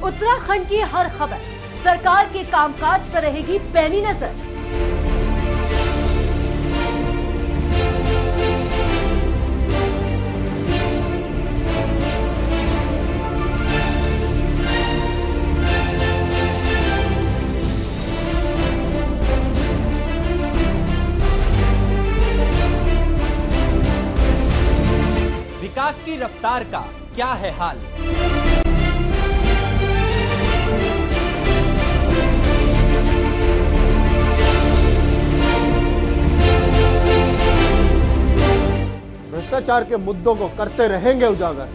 उत्तराखंड की हर खबर सरकार के कामकाज पर रहेगी पैनी नजर। विकास की रफ्तार का क्या है हाल? भ्रष्टाचार के मुद्दों को करते रहेंगे उजागर।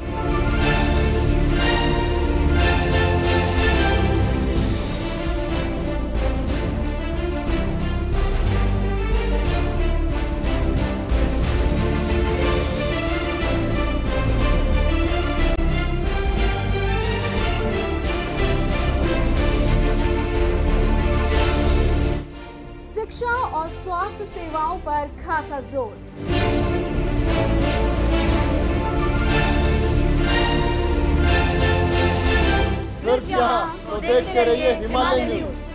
शिक्षा और स्वास्थ्य सेवाओं पर खासा जोर। सिर्फ यहाँ तो देखते रहिए हिमालय न्यूज।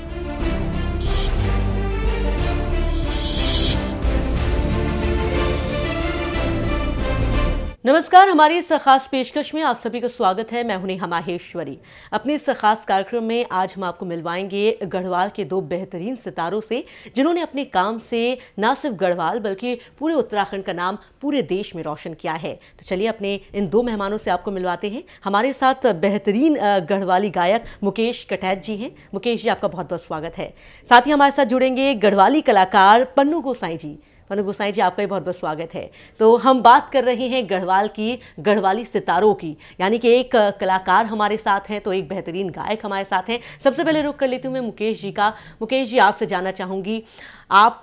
नमस्कार, हमारी इस खास पेशकश में आप सभी का स्वागत है। मैं हूं नेहा माहेश्वरी। अपने इस खास कार्यक्रम में आज हम आपको मिलवाएंगे गढ़वाल के दो बेहतरीन सितारों से, जिन्होंने अपने काम से न सिर्फ गढ़वाल बल्कि पूरे उत्तराखंड का नाम पूरे देश में रोशन किया है। तो चलिए अपने इन दो मेहमानों से आपको मिलवाते हैं। हमारे साथ बेहतरीन गढ़वाली गायक मुकेश कटैत जी हैं। मुकेश जी, आपका बहुत बहुत स्वागत है। साथ ही हमारे साथ जुड़ेंगे गढ़वाली कलाकार पन्नू गोसाई जी। पन्नू गोसाई जी, आपका भी बहुत बहुत स्वागत है। तो हम बात कर रहे हैं गढ़वाल की गढ़वाली सितारों की, यानी कि एक कलाकार हमारे साथ हैं तो एक बेहतरीन गायक हमारे साथ हैं। सबसे पहले रुख कर लेती हूँ मैं मुकेश जी का। मुकेश जी, आपसे जानना चाहूँगी, आप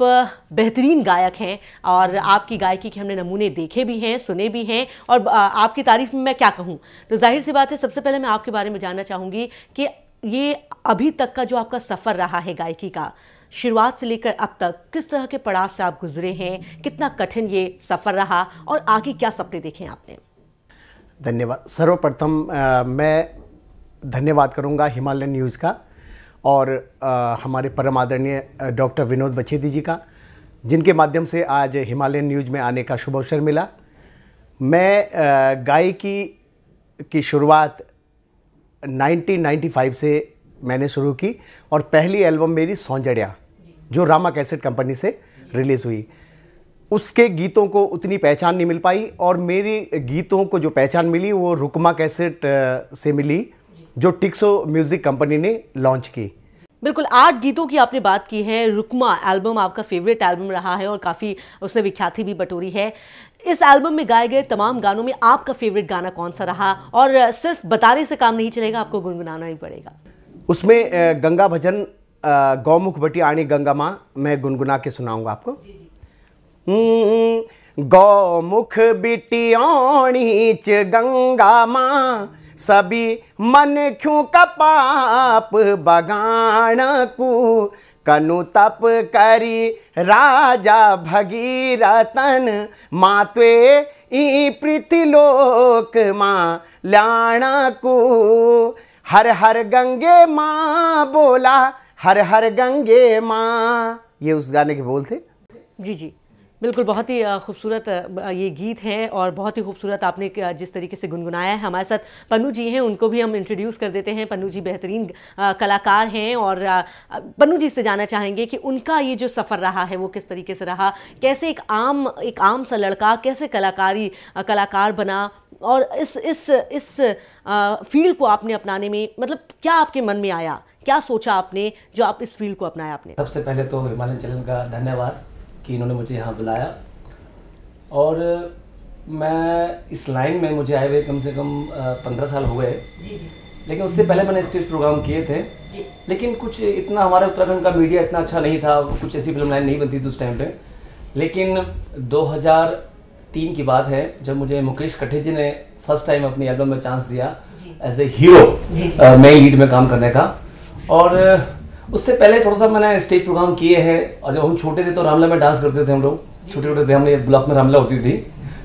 बेहतरीन गायक हैं और आपकी गायकी के हमने नमूने देखे भी हैं, सुने भी हैं, और आपकी तारीफ में मैं क्या कहूँ। तो जाहिर सी बात है, सबसे पहले मैं आपके बारे में जानना चाहूँगी कि ये अभी तक का जो आपका सफ़र रहा है गायकी का, शुरुआत से लेकर अब तक किस तरह के पड़ाव से आप गुजरे हैं, कितना कठिन ये सफ़र रहा और आगे क्या सपने देखे आपने? धन्यवाद। सर्वप्रथम मैं धन्यवाद करूंगा हिमालय न्यूज़ का और हमारे परम आदरणीय डॉक्टर विनोद बछेती जी का, जिनके माध्यम से आज हिमालय न्यूज़ में आने का शुभ अवसर मिला। मैं गायकी की शुरुआत 1995 से मैंने शुरू की और पहली एल्बम मेरी सौंजड़िया, जो रामा कैसेट कंपनी से रिलीज़ हुई, उसके गीतों को उतनी पहचान नहीं मिल पाई और मेरी गीतों को जो पहचान मिली वो रुकमा कैसेट से मिली, जो टिक्सो म्यूज़िक कंपनी ने लॉन्च की। बिल्कुल, 8 गीतों की आपने बात की है। रुकमा एल्बम आपका फेवरेट एल्बम रहा है और काफ़ी उससे विख्याति भी बटोरी है। इस एल्बम में गाए गए तमाम गानों में आपका फेवरेट गाना कौन सा रहा? और सिर्फ बताने से काम नहीं चलेगा, आपको गुनगुनाना ही पड़ेगा। उसमें गंगा भजन गौमुख बटी आणी गंगा माँ, मैं गुनगुना के सुनाऊंगा आपको। गौमुख बिटी आणी च गंगा माँ, सभी मन क्यों कपाप बगान को, कनु तप करी राजा भगीरथन, मातवे ई पृथ्वीलोक माँ ल्याण को, हर हर गंगे माँ बोला, हर हर गंगे माँ। ये उस गाने के बोल थे। जी जी, बिल्कुल, बहुत ही खूबसूरत ये गीत है और बहुत ही खूबसूरत आपने जिस तरीके से गुनगुनाया है। हमारे साथ पन्नू जी हैं, उनको भी हम इंट्रोड्यूस कर देते हैं। पन्नू जी बेहतरीन कलाकार हैं और पन्नू जी से जानना चाहेंगे कि उनका ये जो सफ़र रहा है वो किस तरीके से रहा, कैसे एक आम सा लड़का कैसे कलाकार बना और इस फील्ड को आपने अपनाने में, मतलब क्या आपके मन में आया, क्या सोचा आपने जो आप इस फील्ड को अपनाया आपने? सबसे पहले तो हिमालय चैनल का धन्यवाद कि इन्होंने मुझे यहाँ बुलाया, और मैं इस लाइन में मुझे आए हुए कम से कम 15 साल हुए। लेकिन उससे पहले मैंने स्टेज प्रोग्राम किए थे, लेकिन कुछ इतना हमारे उत्तराखंड का मीडिया इतना अच्छा नहीं था, कुछ ऐसी फिल्म लाइन नहीं बनती थी उस टाइम पे। लेकिन 2003 की बात है जब मुझे मुकेश कटैत जी ने फर्स्ट टाइम अपनी एल्बम में चांस दिया as a hero main lead में काम करने का। और उससे पहले थोड़ा सा मैंने स्टेज प्रोग्राम किए हैं, और जब हम छोटे थे तो रामला में डांस करते थे हम लोग, छोटे छोटे थे, हमने ब्लॉक में रामला होती थी,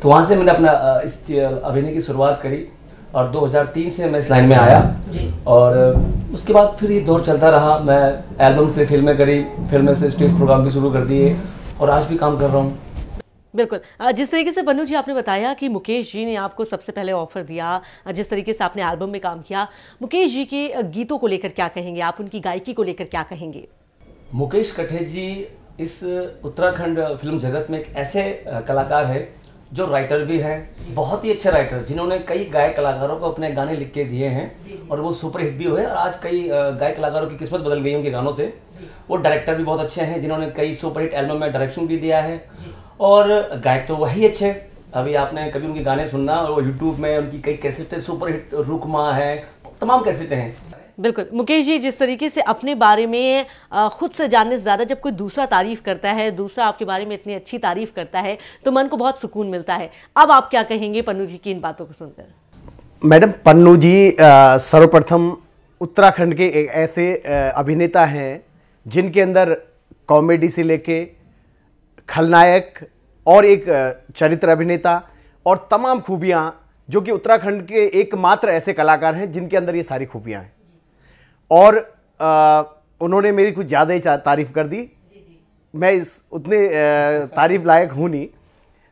तो वहाँ से मैंने अपना इस अभिनय की शुरुआत करी और 2003 से मैं इस लाइन में आया। और उसके बाद फिर ये दौर चलता रहा। मैं एल्बम से फिल्में करी, फिल्में से स्टेज प्रोग्राम भी शुरू कर दिए और आज भी काम कर रहा हूँ। बिल्कुल, जिस तरीके से पन्नू जी आपने बताया कि मुकेश जी ने आपको सबसे पहले ऑफर दिया, जिस तरीके से आपने एल्बम में काम किया, मुकेश जी के गीतों को लेकर क्या कहेंगे आप, उनकी गायकी को लेकर क्या कहेंगे? मुकेश कठेत जी इस उत्तराखंड फिल्म जगत में एक ऐसे कलाकार है जो राइटर भी हैं, बहुत ही अच्छे राइटर, जिन्होंने कई गायक कलाकारों को अपने गाने लिख के दिए हैं और वो सुपरहिट भी हुए और आज कई गायक कलाकारों की किस्मत बदल गई उनके गानों से। वो डायरेक्टर भी बहुत अच्छे हैं, जिन्होंने कई सुपरहिट एल्बम में डायरेक्शन भी दिया है और गायक तो वही अच्छे। अभी आपने कभी उनके गाने सुनना, और वो यूट्यूब में उनकी कई कैसेटें सुपरहिट, रुकमा है, तमाम कैसेटें हैं। बिल्कुल, मुकेश जी जिस तरीके से अपने बारे में खुद से जानने से ज़्यादा जब कोई दूसरा तारीफ करता है, दूसरा आपके बारे में इतनी अच्छी तारीफ करता है तो मन को बहुत सुकून मिलता है। अब आप क्या कहेंगे पन्नू जी की इन बातों को सुनकर? मैडम, पन्नू जी सर्वप्रथम उत्तराखंड के एक ऐसे अभिनेता हैं जिनके अंदर कॉमेडी से लेके खलनायक और एक चरित्र अभिनेता और तमाम खूबियाँ, जो कि उत्तराखंड के एकमात्र ऐसे कलाकार हैं जिनके अंदर ये सारी खूबियाँ हैं। और उन्होंने मेरी कुछ ज़्यादा ही तारीफ़ कर दी। मैं इस उतने तारीफ़ लायक हूँ नहीं,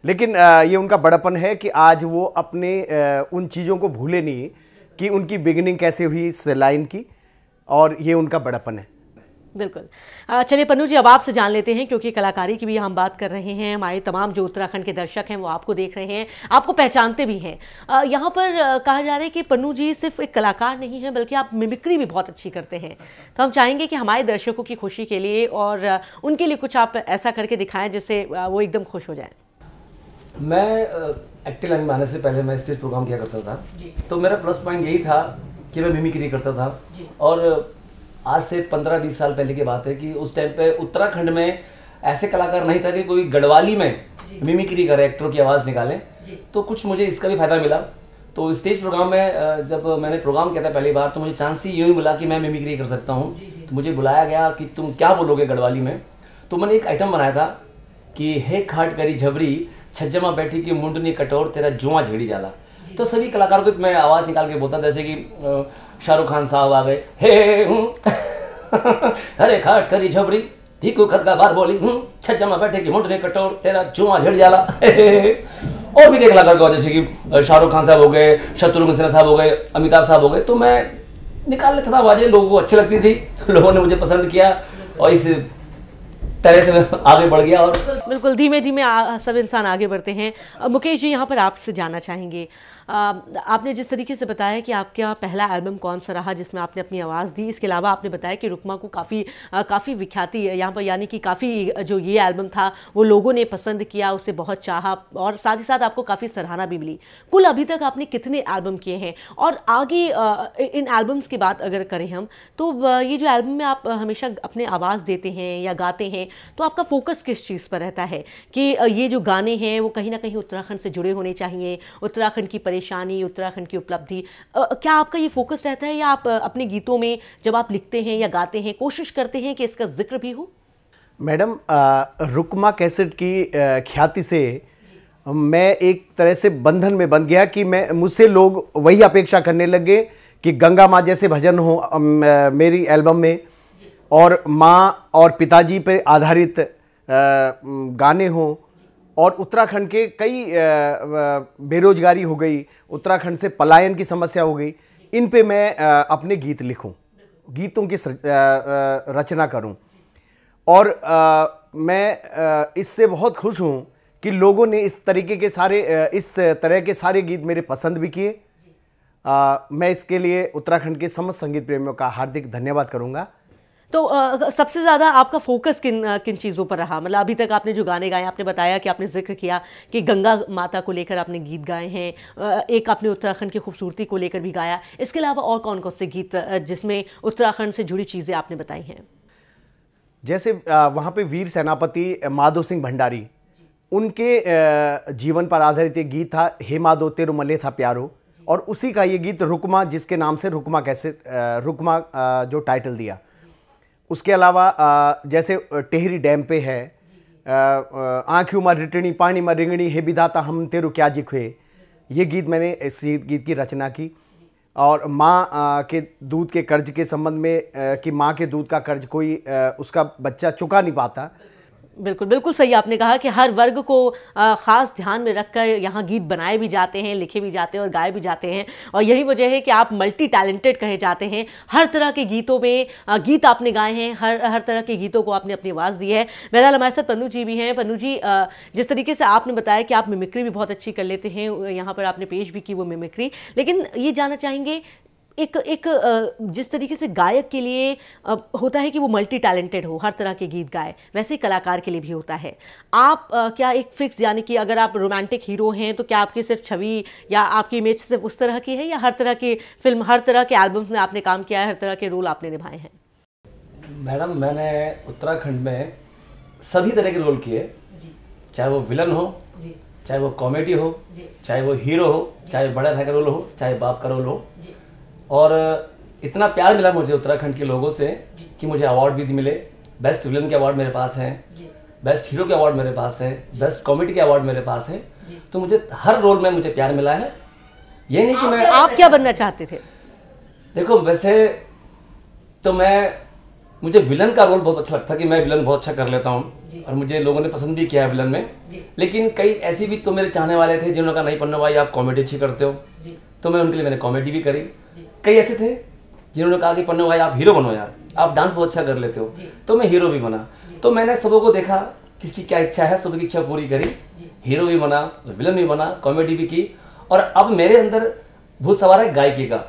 लेकिन ये उनका बड़प्पन है कि आज वो अपने उन चीज़ों को भूले नहीं कि उनकी बिगिनिंग कैसे हुई इस लाइन की, और ये उनका बड़प्पन है। बिल्कुल, चलिए पन्नू जी अब आपसे जान लेते हैं, क्योंकि कलाकारी की भी हम बात कर रहे हैं। हमारे तमाम जो उत्तराखंड के दर्शक हैं वो आपको देख रहे हैं, आपको पहचानते भी हैं। यहाँ पर कहा जा रहा है कि पन्नू जी सिर्फ एक कलाकार नहीं हैं, बल्कि आप मिमिक्री भी बहुत अच्छी करते हैं। तो हम चाहेंगे कि हमारे दर्शकों की खुशी के लिए और उनके लिए कुछ आप ऐसा करके दिखाएं जिससे वो एकदम खुश हो जाएं। मैं एक्टिंग लाइन में आने से पहले मैं स्टेज प्रोग्राम किया करता था, तो मेरा प्लस पॉइंट यही था कि मैं मिमिक्री करता था। और आज से 15-20 साल पहले की बात है कि उस टाइम पे उत्तराखंड में ऐसे कलाकार नहीं था कि कोई गढ़वाली में मिमिक्री करे, एक्टरों की आवाज़ निकाले। तो कुछ मुझे इसका भी फायदा मिला। तो स्टेज प्रोग्राम में जब मैंने प्रोग्राम किया था पहली बार, तो मुझे चांस ही यूँ ही मिला कि मैं मिमिक्री कर सकता हूँ। तो मुझे बुलाया गया कि तुम क्या बोलोगे गढ़वाली में। तो मैंने एक आइटम बनाया था कि हे खाट करी झबरी, छज्जमा बैठी की मुंडनी कटोर, तेरा जुआ झेड़ी जाला। तो सभी कलाकारों को मैं आवाज़ निकाल के बोलता था, जैसे कि शाहरुख खान साहब आ गए, हे अरे खाट करी झबरी, ढीकू खत का बार बोली, छज्जमा बैठे की मुंडनी कटोर, तेरा जुआ झेड़ी जाला। और भी कई कलाकार को, जैसे कि शाहरुख खान साहब हो गए, शत्रुघ्न सिन्हा साहब हो गए, अमिताभ साहब हो गए। तो मैं निकाल लेता था आवाज़ें, लोगों को अच्छी लगती थी, लोगों ने मुझे पसंद किया और इस तरह से मैं आगे बढ़ गया। और बिल्कुल धीमे धीमे सब इंसान आगे बढ़ते हैं। मुकेश जी यहाँ पर आपसे जानना चाहेंगे, आपने जिस तरीके से बताया कि आपका पहला एल्बम कौन सा रहा जिसमें आपने अपनी आवाज़ दी, इसके अलावा आपने बताया कि रुकमा को काफ़ी विख्याति यहाँ पर, यानी कि काफ़ी जो ये एल्बम था वो लोगों ने पसंद किया, उसे बहुत चाहा और साथ ही साथ आपको काफ़ी सराहना भी मिली। कुल अभी तक आपने कितने एल्बम किए हैं और आगे इन एल्बम्स की बात अगर करें हम, तो ये जो एल्बम में आप हमेशा अपने आवाज़ देते हैं या गाते हैं, तो आपका फोकस किस चीज़ पर रहता है कि ये जो गाने हैं वो कहीं ना कहीं उत्तराखंड से जुड़े होने चाहिए, उत्तराखंड की परेशानी, उत्तराखंड की उपलब्धि, क्या आपका ये फोकस रहता है या आप अपने गीतों में जब आप लिखते हैं या गाते हैं कोशिश करते हैं कि इसका जिक्र भी हो? मैडम, रुकमा कैसेट की ख्याति से मैं एक तरह से बंधन में बंध गया कि मुझसे लोग वही अपेक्षा करने लगे कि गंगा माँ जैसे भजन हो मेरी एल्बम में, और माँ और पिताजी पे आधारित गाने हों, और उत्तराखंड के कई बेरोजगारी हो गई, उत्तराखंड से पलायन की समस्या हो गई, इन पे मैं अपने गीत लिखूं, गीतों की रचना करूं। और मैं इससे बहुत खुश हूं कि लोगों ने इस तरह के सारे गीत मेरे पसंद भी किए। मैं इसके लिए उत्तराखंड के समस्त संगीत प्रेमियों का हार्दिक धन्यवाद करूंगा। तो सबसे ज़्यादा आपका फोकस किन चीज़ों पर रहा? मतलब अभी तक आपने जो गाने गाए, आपने बताया कि आपने जिक्र किया कि गंगा माता को लेकर आपने गीत गाए हैं, एक आपने उत्तराखंड की खूबसूरती को लेकर भी गाया, इसके अलावा और कौन कौन से गीत जिसमें उत्तराखंड से जुड़ी चीज़ें आपने बताई हैं? जैसे वहाँ पे वीर सेनापति माधो सिंह भंडारी, उनके जीवन पर आधारित एक गीत था, हे माधो तेरो मले था प्यारो, और उसी का ये गीत रुकमा, जिसके नाम से रुकमा रुकमा जो टाइटल दिया। उसके अलावा जैसे टेहरी डैम पे है, आँखों में रिटणी पानी में रिंगणी, हे विधाता हम तेरू क्या जिखवे, ये गीत मैंने इस गीत की रचना की। और माँ के दूध के कर्ज के संबंध में कि माँ के दूध का कर्ज कोई उसका बच्चा चुका नहीं पाता। बिल्कुल बिल्कुल सही आपने कहा कि हर वर्ग को ख़ास ध्यान में रखकर यहाँ गीत बनाए भी जाते हैं, लिखे भी जाते हैं और गाए भी जाते हैं। और यही वजह है कि आप मल्टी टैलेंटेड कहे जाते हैं। हर तरह के गीतों में गीत आपने गाए हैं, हर तरह के गीतों को आपने अपनी आवाज़ दी है। बहरहाल हमारे साथ पन्नू जी भी हैं। पन्नू जी, जिस तरीके से आपने बताया कि आप मिमिक्री भी बहुत अच्छी कर लेते हैं, यहाँ पर आपने पेश भी की वो मिमिक्री, लेकिन ये जानना चाहेंगे एक जिस तरीके से गायक के लिए होता है कि वो मल्टी टैलेंटेड हो, हर तरह के गीत गाए, वैसे ही कलाकार के लिए भी होता है। आप क्या एक फिक्स, यानी कि अगर आप रोमांटिक हीरो हैं तो क्या आपकी सिर्फ छवि या आपकी इमेज सिर्फ उस तरह की है, या हर तरह की फिल्म, हर तरह के एल्बम्स में आपने काम किया है, हर तरह के रोल आपने निभाए हैं? मैडम, मैंने उत्तराखंड में सभी तरह के रोल किए, चाहे वो विलन हो, चाहे वो कॉमेडी हो, चाहे वो हीरो हो, चाहे बड़ा भाई का रोल हो, चाहे बाप का रोल हो। और इतना प्यार मिला मुझे उत्तराखंड के लोगों से कि मुझे अवार्ड भी मिले। बेस्ट विलन के अवार्ड मेरे पास हैं, बेस्ट हीरो के अवार्ड मेरे पास है, बेस्ट कॉमेडी के अवार्ड मेरे पास है। तो मुझे हर रोल में मुझे प्यार मिला है। ये नहीं कि आप क्या बनना चाहते थे? देखो, वैसे तो मुझे विलन का रोल बहुत अच्छा लगता है कि मैं विलन बहुत अच्छा कर लेता हूँ, और मुझे लोगों ने पसंद भी किया है विलन में। लेकिन कई ऐसी भी तो मेरे चाहने वाले थे जिन्होंने कहा नहीं पन्नू भाई आप कॉमेडी अच्छी करते हो, तो मैं उनके लिए मैंने कॉमेडी भी करी। कई ऐसे थे जिन्होंने कहा कि पन्नू भाई आप हीरो बनो यार, आप डांस बहुत अच्छा कर लेते हो, तो मैं हीरो भी बना। तो मैंने सबों को देखा किसकी क्या इच्छा है, सबकी इच्छा पूरी करी, हीरो भी बना, विलन भी बना, कॉमेडी भी की। और अब मेरे अंदर भूत सवार है गायकी का।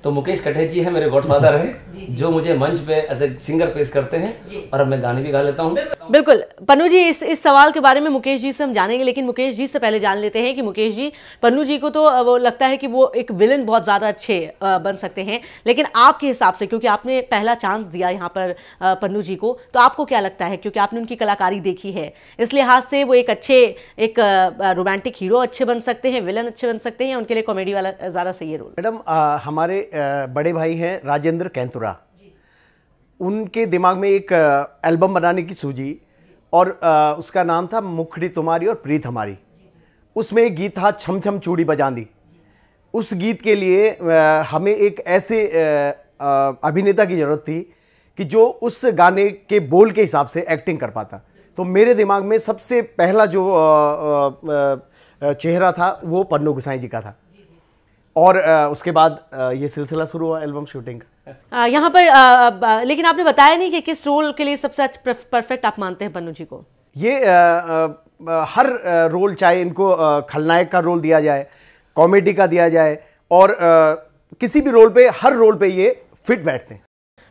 तो मुकेश कटेच जी है, मेरे गॉडफादर हैं, जो मुझे मंच पे एज ए सिंगर पेश करते हैं, और अब मैं गाने भी गा लेता हूँ। बिल्कुल पन्नू जी, इस सवाल के बारे में मुकेश जी से हम जानेंगे, लेकिन मुकेश जी से पहले जान लेते हैं कि मुकेश जी, पन्नू जी को तो वो लगता है कि वो एक विलन बहुत ज़्यादा अच्छे बन सकते हैं, लेकिन आपके हिसाब से, क्योंकि आपने पहला चांस दिया यहाँ पर पन्नू जी को, तो आपको क्या लगता है, क्योंकि आपने उनकी कलाकारी देखी है, इस लिहाज से वो एक रोमांटिक हीरो अच्छे बन सकते हैं, विलन अच्छे बन सकते हैं, या उनके लिए कॉमेडी वाला ज़्यादा सही है रोल? मैडम, हमारे बड़े भाई हैं राजेंद्र कैंतुरा, उनके दिमाग में एक एल्बम बनाने की सूझी, और उसका नाम था मुखड़ी तुम्हारी और प्रीत हमारी। उसमें एक गीत था छम छम चूड़ी बजांदी। उस गीत के लिए हमें एक ऐसे अभिनेता की ज़रूरत थी कि जो उस गाने के बोल के हिसाब से एक्टिंग कर पाता। तो मेरे दिमाग में सबसे पहला जो चेहरा था वो पन्नू गोसाई जी का था, और उसके बाद ये सिलसिला शुरू हुआ एल्बम शूटिंग का। यहाँ पर लेकिन आपने बताया नहीं कि किस रोल के लिए सबसे परफेक्ट आप मानते हैं पन्नू जी को? ये हर रोल, चाहे इनको खलनायक का रोल दिया जाए, कॉमेडी का दिया जाए, और किसी भी रोल पे, हर रोल पे ये फिट बैठते हैं।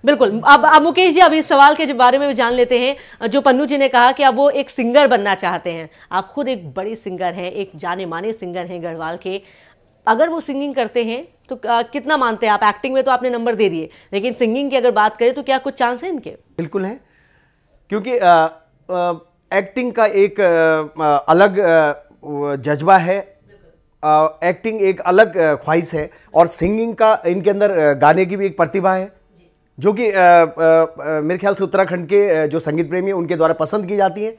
बिल्कुल। अब मुकेश जी, अब इस सवाल के बारे में भी जान लेते हैं। जो पन्नू जी ने कहा कि अब वो एक सिंगर बनना चाहते हैं, आप खुद एक बड़े सिंगर हैं, एक जाने माने सिंगर हैं गढ़वाल के। अगर वो सिंगिंग करते हैं तो कितना मानते हैं आप? एक्टिंग में तो आपने नंबर दे दिए, लेकिन सिंगिंग की अगर बात करें तो क्या कुछ चांस है इनके? बिल्कुल है, क्योंकि एक्टिंग का एक अलग जज्बा है, एक्टिंग एक अलग ख्वाहिश है, और सिंगिंग का इनके अंदर गाने की भी एक प्रतिभा है, जो कि मेरे ख्याल से उत्तराखंड के जो संगीत प्रेमी हैं उनके द्वारा पसंद की जाती है।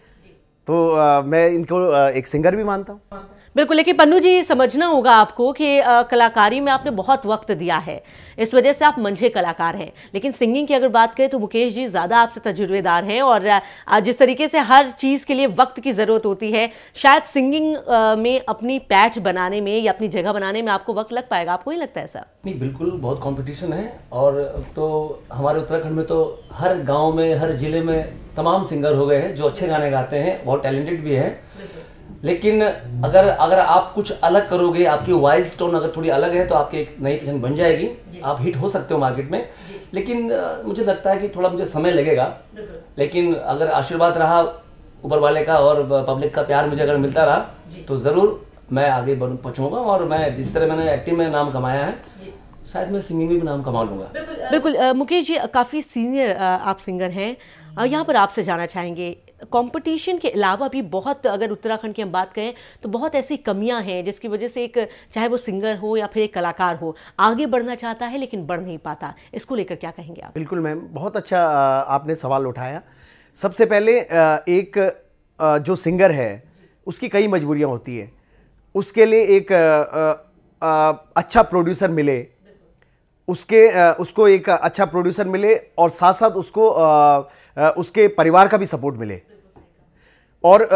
तो मैं इनको एक सिंगर भी मानता हूँ। बिल्कुल। लेकिन पन्नू जी, समझना होगा आपको कि कलाकारी में आपने बहुत वक्त दिया है, इस वजह से आप मंझे कलाकार हैं। लेकिन सिंगिंग की अगर बात करें तो मुकेश जी ज़्यादा आपसे तजुर्बेदार हैं, और जिस तरीके से हर चीज़ के लिए वक्त की ज़रूरत होती है, शायद सिंगिंग में अपनी पैच बनाने में या अपनी जगह बनाने में आपको वक्त लग पाएगा। आपको नहीं लगता ऐसा? नहीं, बिल्कुल, बहुत कंपटीशन है। और तो हमारे उत्तराखंड में तो हर गाँव में, हर जिले में तमाम सिंगर हो गए हैं जो अच्छे गाने गाते हैं, बहुत टैलेंटेड भी है। लेकिन अगर आप कुछ अलग करोगे, आपकी वॉइस टोन अगर थोड़ी अलग है, तो आपकी एक नई पहचान बन जाएगी, आप हिट हो सकते हो मार्केट में। लेकिन मुझे लगता है कि थोड़ा मुझे समय लगेगा, लेकिन अगर आशीर्वाद रहा ऊपर वाले का और पब्लिक का प्यार मुझे अगर मिलता रहा, तो ज़रूर मैं आगे पहुँचूंगा। और मैं जिस तरह मैंने एक्टिंग में नाम कमाया है, शायद मैं सिंगिंग में भी नाम कमा लूँगा। बिल्कुल। मुकेश जी, काफ़ी सीनियर आप सिंगर हैं, यहाँ पर आपसे जानना चाहेंगे, कंपटीशन के अलावा भी बहुत, अगर उत्तराखंड की हम बात करें तो बहुत ऐसी कमियां हैं जिसकी वजह से एक, चाहे वो सिंगर हो या फिर एक कलाकार हो, आगे बढ़ना चाहता है लेकिन बढ़ नहीं पाता। इसको लेकर क्या कहेंगे आप? बिल्कुल मैम, बहुत अच्छा आपने सवाल उठाया। सबसे पहले एक जो सिंगर है उसकी कई मजबूरियां होती है, उसके लिए एक अच्छा प्रोड्यूसर मिले, उसको एक अच्छा प्रोड्यूसर मिले और साथ साथ उसको उसके परिवार का भी सपोर्ट मिले। और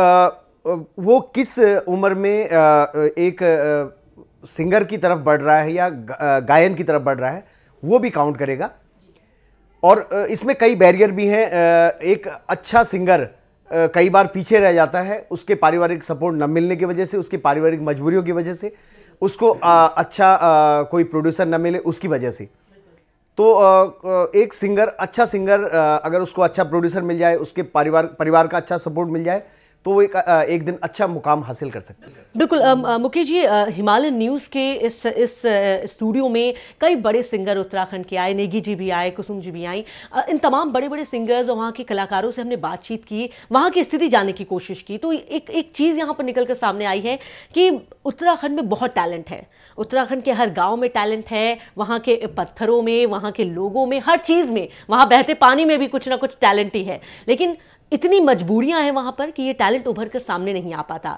वो किस उम्र में एक सिंगर की तरफ बढ़ रहा है या गायन की तरफ बढ़ रहा है वो भी काउंट करेगा। और इसमें कई बैरियर भी हैं। एक अच्छा सिंगर कई बार पीछे रह जाता है उसके पारिवारिक सपोर्ट न मिलने की वजह से, उसकी पारिवारिक मजबूरियों की वजह से, उसको अच्छा कोई प्रोड्यूसर न मिले उसकी वजह से। तो एक सिंगर, अच्छा सिंगर अगर उसको अच्छा प्रोड्यूसर मिल जाए, उसके परिवार का अच्छा सपोर्ट मिल जाए तो वो एक दिन अच्छा मुकाम हासिल कर सकते हैं। बिल्कुल मुकेश जी, हिमालयन न्यूज़ के इस स्टूडियो में कई बड़े सिंगर उत्तराखंड के आए, नेगी जी भी आए, कुसुम जी भी आई। इन तमाम बड़े बड़े सिंगर्स और वहाँ के कलाकारों से हमने बातचीत की, वहाँ की स्थिति जानने की कोशिश की। तो एक चीज़ यहाँ पर निकल कर सामने आई है कि उत्तराखंड में बहुत टैलेंट है। उत्तराखंड के हर गांव में टैलेंट है, वहाँ के पत्थरों में, वहाँ के लोगों में, हर चीज़ में, वहाँ बहते पानी में भी कुछ ना कुछ टैलेंट ही है। लेकिन इतनी मजबूरियां हैं वहाँ पर कि ये टैलेंट उभर कर सामने नहीं आ पाता।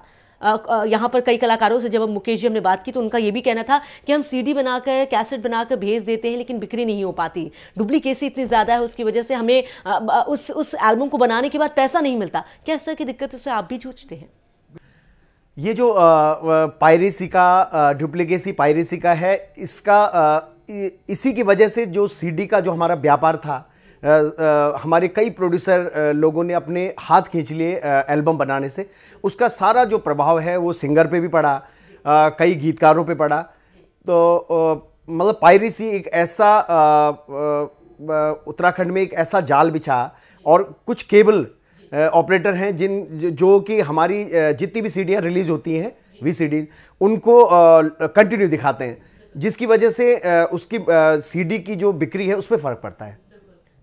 यहाँ पर कई कलाकारों से जब मुकेश जी हमने बात की तो उनका ये भी कहना था कि हम सीडी बनाकर, कैसेट बनाकर भेज देते हैं लेकिन बिक्री नहीं हो पाती, डुप्लीकेसी इतनी ज़्यादा है, उसकी वजह से हमें उस एल्बम को बनाने के बाद पैसा नहीं मिलता। क्या इस तरह की दिक्कत से आप भी जूझते हैं? ये जो पायरेसी का, डुप्लीकेसी पायरेसी का है, इसका इसी की वजह से जो सीडी का जो हमारा व्यापार था, हमारे कई प्रोड्यूसर लोगों ने अपने हाथ खींच लिए एल्बम बनाने से। उसका सारा जो प्रभाव है वो सिंगर पे भी पड़ा, कई गीतकारों पे पड़ा। तो मतलब पायरेसी एक ऐसा उत्तराखंड में एक ऐसा जाल बिछा, और कुछ केबल ऑपरेटर हैं जो कि हमारी जितनी भी सीडियाँ रिलीज होती हैं, वीसीडी, उनको कंटिन्यू दिखाते हैं, जिसकी वजह से उसकी सीडी की जो बिक्री है उस पर फ़र्क पड़ता है।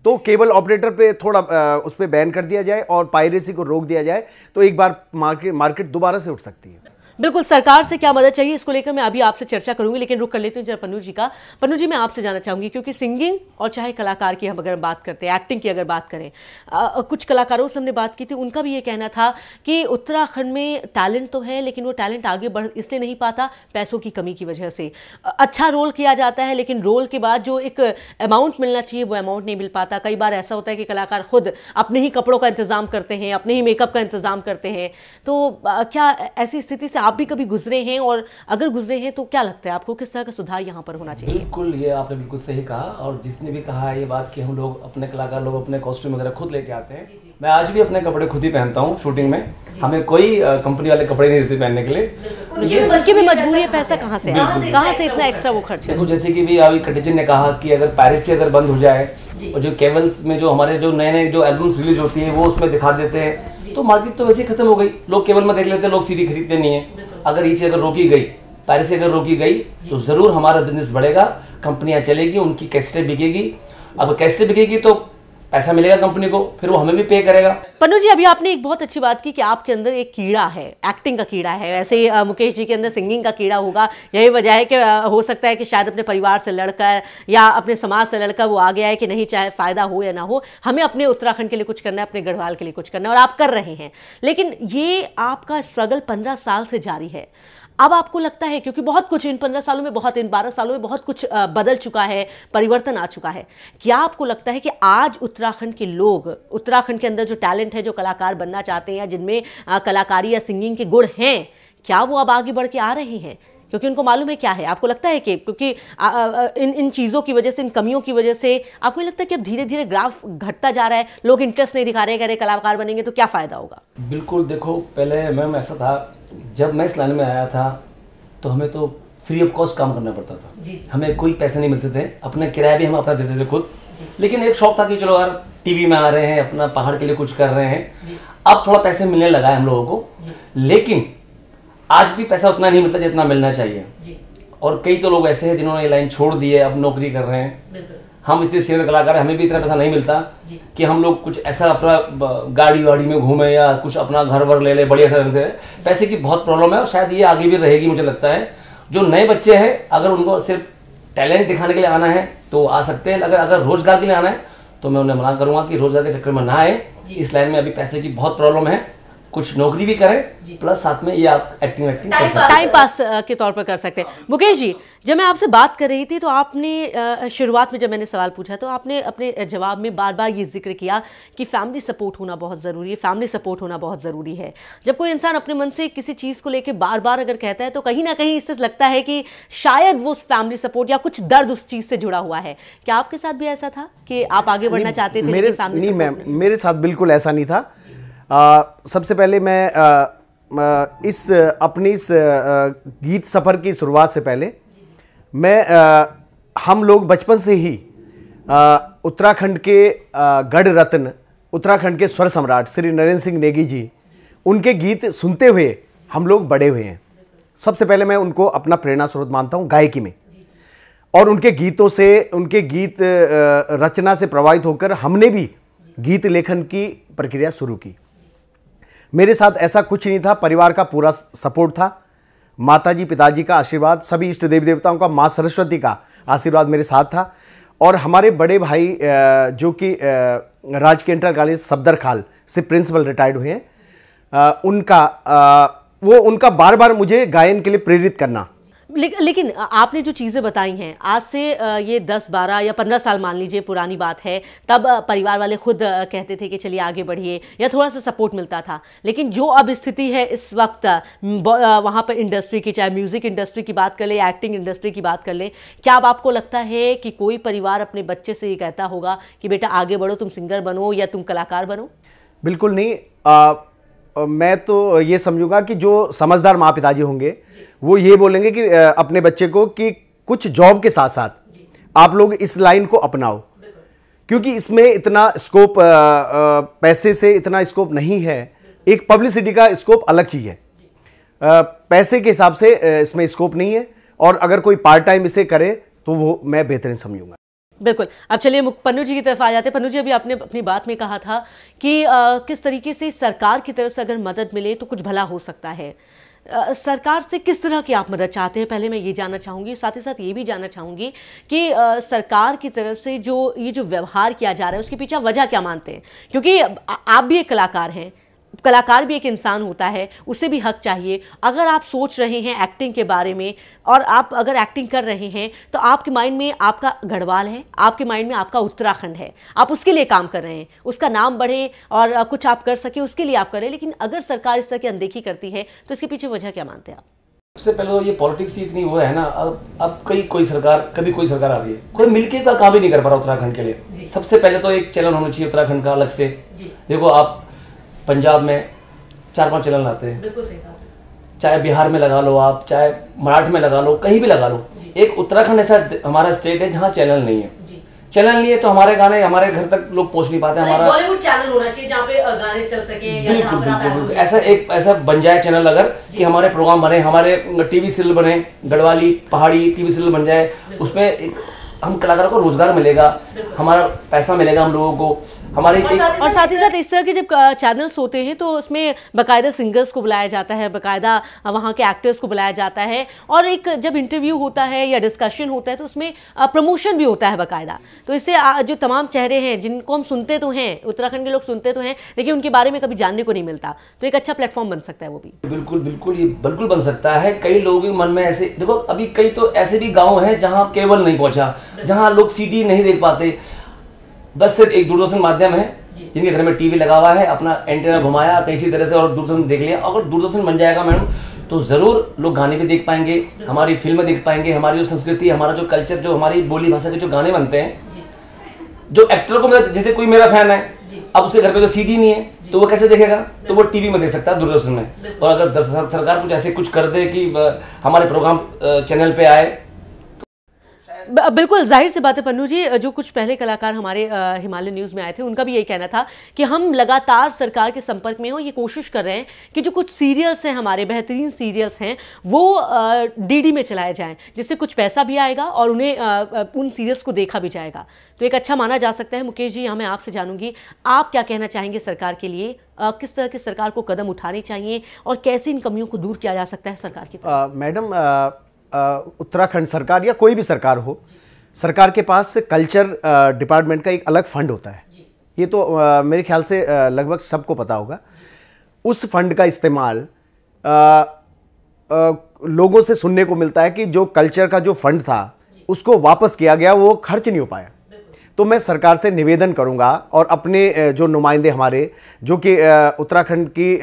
तो केबल ऑपरेटर पे थोड़ा उस पर बैन कर दिया जाए और पायरेसी को रोक दिया जाए तो एक बार मार्केट दोबारा से उठ सकती है। बिल्कुल, सरकार से क्या मदद चाहिए इसको लेकर मैं अभी आपसे चर्चा करूंगी, लेकिन रुक कर लेती हूँ जरा पन्नू जी का। पन्नू जी, मैं आपसे जानना चाहूंगी, क्योंकि सिंगिंग और चाहे कलाकार की हम अगर बात करते हैं, एक्टिंग की अगर बात करें, कुछ कलाकारों से हमने बात की थी, उनका भी ये कहना था कि उत्तराखंड में टैलेंट तो है लेकिन वो टैलेंट आगे बढ़ इसलिए नहीं पाता पैसों की कमी की वजह से। अच्छा रोल किया जाता है लेकिन रोल के बाद जो एक अमाउंट मिलना चाहिए वो अमाउंट नहीं मिल पाता। कई बार ऐसा होता है कि कलाकार खुद अपने ही कपड़ों का इंतजाम करते हैं, अपने ही मेकअप का इंतजाम करते हैं। तो क्या ऐसी स्थिति से आप भी कभी गुजरे हैं, और अगर गुजरे हैं तो क्या लगता है आपको किस तरह का सुधार यहाँ पर होना चाहिए? बिल्कुल, ये आपने बिल्कुल सही कहा। और जिसने भी कहा है ये बात कि हम लोग अपने कलाकार लोग अपने कॉस्ट्यूम वगैरह खुद लेके आते हैं, मैं आज भी अपने कपड़े खुद ही पहनता हूँ शूटिंग में। हमें कोई कंपनी वाले कपड़े नहीं देते पहनने के लिए। उनकी भी मजबूरी है, पैसा कहाँ से इतना एक्स्ट्रा वो खर्च है? देखो, जैसे कि भी अभी कटेजन ने कहा कि अगर पायरेसी अगर बंद हो जाए और जो केबल्स में जो हमारे जो नए नए जो एल्बम्स रिलीज होती है वो उसमें दिखा देते हैं, तो मार्केट तो वैसे ही खत्म हो गई। लोग केबल में देख लेते हैं, लोग सीडी खरीदते नहीं है। अगर ये चीज अगर रोकी गई, पायरेसी अगर रोकी गई, तो जरूर हमारा बिजनेस बढ़ेगा, कंपनियां चलेगी, उनकी कैसेटें बिकेगी। अब कैसेटें बिकेगी तो पैसा मिलेगा कंपनी को, फिर वो हमें भी पे करेगा। पन्नू जी, अभी आपने एक बहुत अच्छी बात की कि आपके अंदर एक कीड़ा है, एक्टिंग का कीड़ा है। वैसे ही मुकेश जी के अंदर सिंगिंग का कीड़ा होगा। यही वजह है कि हो सकता है कि शायद अपने परिवार से लड़कर या अपने समाज से लड़कर वो आ गया है कि नहीं, चाहे फायदा हो या ना हो, हमें अपने उत्तराखंड के लिए कुछ करना है, अपने गढ़वाल के लिए कुछ करना है, और आप कर रहे हैं। लेकिन ये आपका स्ट्रगल 15 साल से जारी है। अब आपको लगता है, क्योंकि बहुत कुछ इन 15 सालों में, इन 12 सालों में बहुत कुछ बदल चुका है, परिवर्तन आ चुका है, क्या आपको लगता है कि आज उत्तराखंड के लोग, उत्तराखंड के अंदर जो टैलेंट है, जो कलाकार बनना चाहते हैं या जिनमें कलाकारी या सिंगिंग के गुण हैं, क्या वो अब आगे बढ़ के आ रहे हैं? क्योंकि उनको मालूम है क्या है। आपको लगता है कि क्योंकि इन चीज़ों की वजह से, इन कमियों की वजह से आपको लगता है कि अब धीरे धीरे ग्राफ घटता जा रहा है, लोग इंटरेस्ट नहीं दिखा रहे, कह रहे कलाकार बनेंगे तो क्या फ़ायदा होगा? बिल्कुल, देखो, पहले मैम ऐसा था, जब मैं इस लाइन में आया था तो हमें तो फ्री ऑफ कॉस्ट काम करना पड़ता था। हमें कोई पैसे नहीं मिलते थे, अपना किराया भी हम अपना देते थे खुद। लेकिन एक शौक था कि चलो यार टीवी में आ रहे हैं, अपना पहाड़ के लिए कुछ कर रहे हैं। अब थोड़ा पैसे मिलने लगा है हम लोगों को, लेकिन आज भी पैसा उतना नहीं मिलता जितना मिलना चाहिए। और कई तो लोग ऐसे हैं जिन्होंने ये लाइन छोड़ दी है, अब नौकरी कर रहे हैं। हम इतने सीनियर कलाकार हैं, हमें भी इतना पैसा नहीं मिलता कि हम लोग कुछ ऐसा अपना गाड़ी वाड़ी में घूमे या कुछ अपना घर वर ले ले बढ़िया तरह से। पैसे की बहुत प्रॉब्लम है और शायद ये आगे भी रहेगी, मुझे लगता है। जो नए बच्चे हैं, अगर उनको सिर्फ टैलेंट दिखाने के लिए आना है तो आ सकते हैं, अगर रोजगार के लिए आना है तो मैं उन्हें मना करूंगा कि रोजगार के चक्कर में ना आए। इस लाइन में अभी पैसे की बहुत प्रॉब्लम है। कुछ नौकरी भी करें प्लस साथ में ये आप एक्टिंग कर सकते हैं, टाइम पास के तौर पर कर सकते हैं। मुकेश जी, जब मैं आपसे बात कर रही थी तो आपने शुरुआत में जब मैंने सवाल पूछा तो आपने अपने जवाब में बार बार ये जिक्र किया कि फैमिली सपोर्ट होना बहुत ज़रूरी है, फैमिली सपोर्ट होना बहुत ज़रूरी है। जब कोई इंसान अपने मन से किसी चीज़ को लेकर बार बार अगर कहता है तो कहीं ना कहीं इससे लगता है कि शायद वो फैमिली सपोर्ट या कुछ दर्द उस चीज़ से जुड़ा हुआ है। क्या आपके साथ भी ऐसा था कि आप आगे बढ़ना चाहते थे? मेरे साथ बिल्कुल ऐसा नहीं था। सबसे पहले मैं इस गीत सफ़र की शुरुआत से पहले हम लोग बचपन से ही उत्तराखंड के गढ़ रत्न, उत्तराखंड के स्वर सम्राट श्री नरेंद्र सिंह नेगी जी, उनके गीत सुनते हुए हम लोग बड़े हुए हैं। सबसे पहले मैं उनको अपना प्रेरणा स्रोत मानता हूँ गायकी में, और उनके गीतों से, उनके गीत रचना से प्रभावित होकर हमने भी गीत लेखन की प्रक्रिया शुरू की। मेरे साथ ऐसा कुछ नहीं था, परिवार का पूरा सपोर्ट था, माताजी पिताजी का आशीर्वाद, सभी इष्ट देवी देवताओं का, माँ सरस्वती का आशीर्वाद मेरे साथ था। और हमारे बड़े भाई जो कि राजकीय इंटर कॉलेज सफदरखाल से प्रिंसिपल रिटायर्ड हुए हैं, उनका बार बार मुझे गायन के लिए प्रेरित करना। लेकिन आपने जो चीज़ें बताई हैं आज से ये 10, 12 या 15 साल मान लीजिए पुरानी बात है, तब परिवार वाले खुद कहते थे कि चलिए आगे बढ़िए या थोड़ा सा सपोर्ट मिलता था। लेकिन जो अब स्थिति है इस वक्त वहाँ पर इंडस्ट्री की, चाहे म्यूज़िक इंडस्ट्री की बात कर ले, एक्टिंग इंडस्ट्री की बात कर ले, क्या अब आपको लगता है कि कोई परिवार अपने बच्चे से ये कहता होगा कि बेटा आगे बढ़ो, तुम सिंगर बनो या तुम कलाकार बनो? बिल्कुल नहीं। मैं तो ये समझूंगा कि जो समझदार माँ पिताजी होंगे वो ये बोलेंगे कि अपने बच्चे को कि कुछ जॉब के साथ साथ आप लोग इस लाइन को अपनाओ, क्योंकि इसमें इतना स्कोप, पैसे से इतना स्कोप नहीं है। एक पब्लिसिटी का स्कोप अलग चीज़ है, पैसे के हिसाब से इसमें स्कोप नहीं है। और अगर कोई पार्ट टाइम इसे करे तो वो मैं बेहतरीन समझूंगा। बिल्कुल। अब चलिए पन्नू जी की तरफ आ जाते हैं। पन्नू जी, अभी आपने अपनी बात में कहा था कि किस तरीके से सरकार की तरफ से अगर मदद मिले तो कुछ भला हो सकता है। सरकार से किस तरह की आप मदद चाहते हैं, पहले मैं ये जानना चाहूँगी। साथ ही साथ ये भी जानना चाहूँगी कि सरकार की तरफ से ये जो व्यवहार किया जा रहा है उसके पीछे वजह क्या मानते हैं? क्योंकि आप भी एक कलाकार हैं, कलाकार भी एक इंसान होता है, उसे भी हक चाहिए। अगर आप सोच रहे हैं एक्टिंग के बारे में और आप अगर एक्टिंग कर रहे हैं तो आपके माइंड में आपका गढ़वाल है, आपके माइंड में आपका उत्तराखंड है, आप उसके लिए काम कर रहे हैं, उसका नाम बढ़े और कुछ आप कर सके उसके लिए आप करें। लेकिन अगर सरकार इस तरह की अनदेखी करती है तो इसके पीछे वजह क्या मानते हैं आप? सबसे पहले तो ये पॉलिटिक्स ही इतनी वो है ना, अब कभी कोई सरकार आ रही है, कोई मिलके का काम ही नहीं कर पा रहा उत्तराखंड के लिए। सबसे पहले तो एक चैनल होना चाहिए उत्तराखंड का अलग से। देखो आप पंजाब में 4-5 चैनल आते हैं, बिल्कुल सही बात है। चाहे बिहार में लगा लो आप, चाहे मराठी में लगा लो, कहीं भी लगा लो। एक उत्तराखंड ऐसा हमारा स्टेट है जहाँ चैनल नहीं है। चैनल नहीं है तो हमारे गाने हमारे घर तक लोग पहुंच नहीं पाते। हमारा बॉलीवुड चैनल होना चाहिए जहाँ पे गाने चल सके। बिल्कुल ऐसा बन जाए चैनल, अगर कि हमारे प्रोग्राम बने, हमारे टीवी सीरियल बने, गढ़वाली पहाड़ी टीवी सीरियल बन जाए, उसमें हम कलाकारों को रोजगार मिलेगा, हमारा पैसा मिलेगा हम लोगों को। हमारी और साथ ही साथ इस तरह के जब चैनल्स होते हैं तो उसमें बाकायदा सिंगर्स को बुलाया जाता है, बाकायदा वहाँ के एक्टर्स को बुलाया जाता है, और एक जब इंटरव्यू होता है या डिस्कशन होता है तो उसमें प्रमोशन भी होता है बाकायदा। तो इससे जो तमाम चेहरे हैं जिनको हम सुनते तो हैं, उत्तराखंड के लोग सुनते तो हैं, लेकिन उनके बारे में कभी जानने को नहीं मिलता, तो एक अच्छा प्लेटफॉर्म बन सकता है वो भी। बिल्कुल ये बिल्कुल बन सकता है। कई लोगों के मन में ऐसे, देखो अभी कई तो ऐसे भी गाँव हैं जहाँ केबल नहीं पहुँचा, जहाँ लोग सीडी नहीं देख पाते, बस सिर्फ एक दूरदर्शन माध्यम है। जिनके घर में टीवी लगा हुआ है, अपना एंटेना घुमाया किसी तरह से और दूरदर्शन देख लिया। अगर दूरदर्शन बन जाएगा मैडम तो जरूर लोग गाने भी देख पाएंगे, हमारी फिल्में देख पाएंगे, हमारी जो संस्कृति, हमारा जो कल्चर, जो हमारी बोली भाषा के जो गाने बनते हैं, जो एक्टर को, जैसे कोई मेरा फैन है, अब उसके घर पे तो सीडी नहीं है तो वो कैसे देखेगा? तो वो टीवी में देख सकता है, दूरदर्शन में। और अगर सरकार कुछ ऐसे कुछ कर दे कि हमारे प्रोग्राम चैनल पे आए। बिल्कुल जाहिर सी बात है पन्नू जी, जो कुछ पहले कलाकार हमारे हिमालय न्यूज़ में आए थे उनका भी यही कहना था कि हम लगातार सरकार के संपर्क में हो, ये कोशिश कर रहे हैं कि जो कुछ सीरियल्स हैं, हमारे बेहतरीन सीरियल्स हैं, वो डीडी में चलाए जाएं, जिससे कुछ पैसा भी आएगा और उन्हें उन सीरियल्स को देखा भी जाएगा, तो एक अच्छा माना जा सकता है। मुकेश जी, मैं आपसे जानूंगी आप क्या कहना चाहेंगे सरकार के लिए, किस तरह के सरकार को कदम उठाने चाहिए और कैसे इन कमियों को दूर किया जा सकता है सरकार की तरफ? मैडम, उत्तराखंड सरकार या कोई भी सरकार हो, सरकार के पास कल्चर डिपार्टमेंट का एक अलग फंड होता है। ये तो मेरे ख्याल से लगभग सबको पता होगा। उस फंड का इस्तेमाल लोगों से सुनने को मिलता है कि जो कल्चर का जो फंड था उसको वापस किया गया, वो खर्च नहीं हो पाया। तो मैं सरकार से निवेदन करूंगा और अपने जो नुमाइंदे हमारे जो कि उत्तराखंड की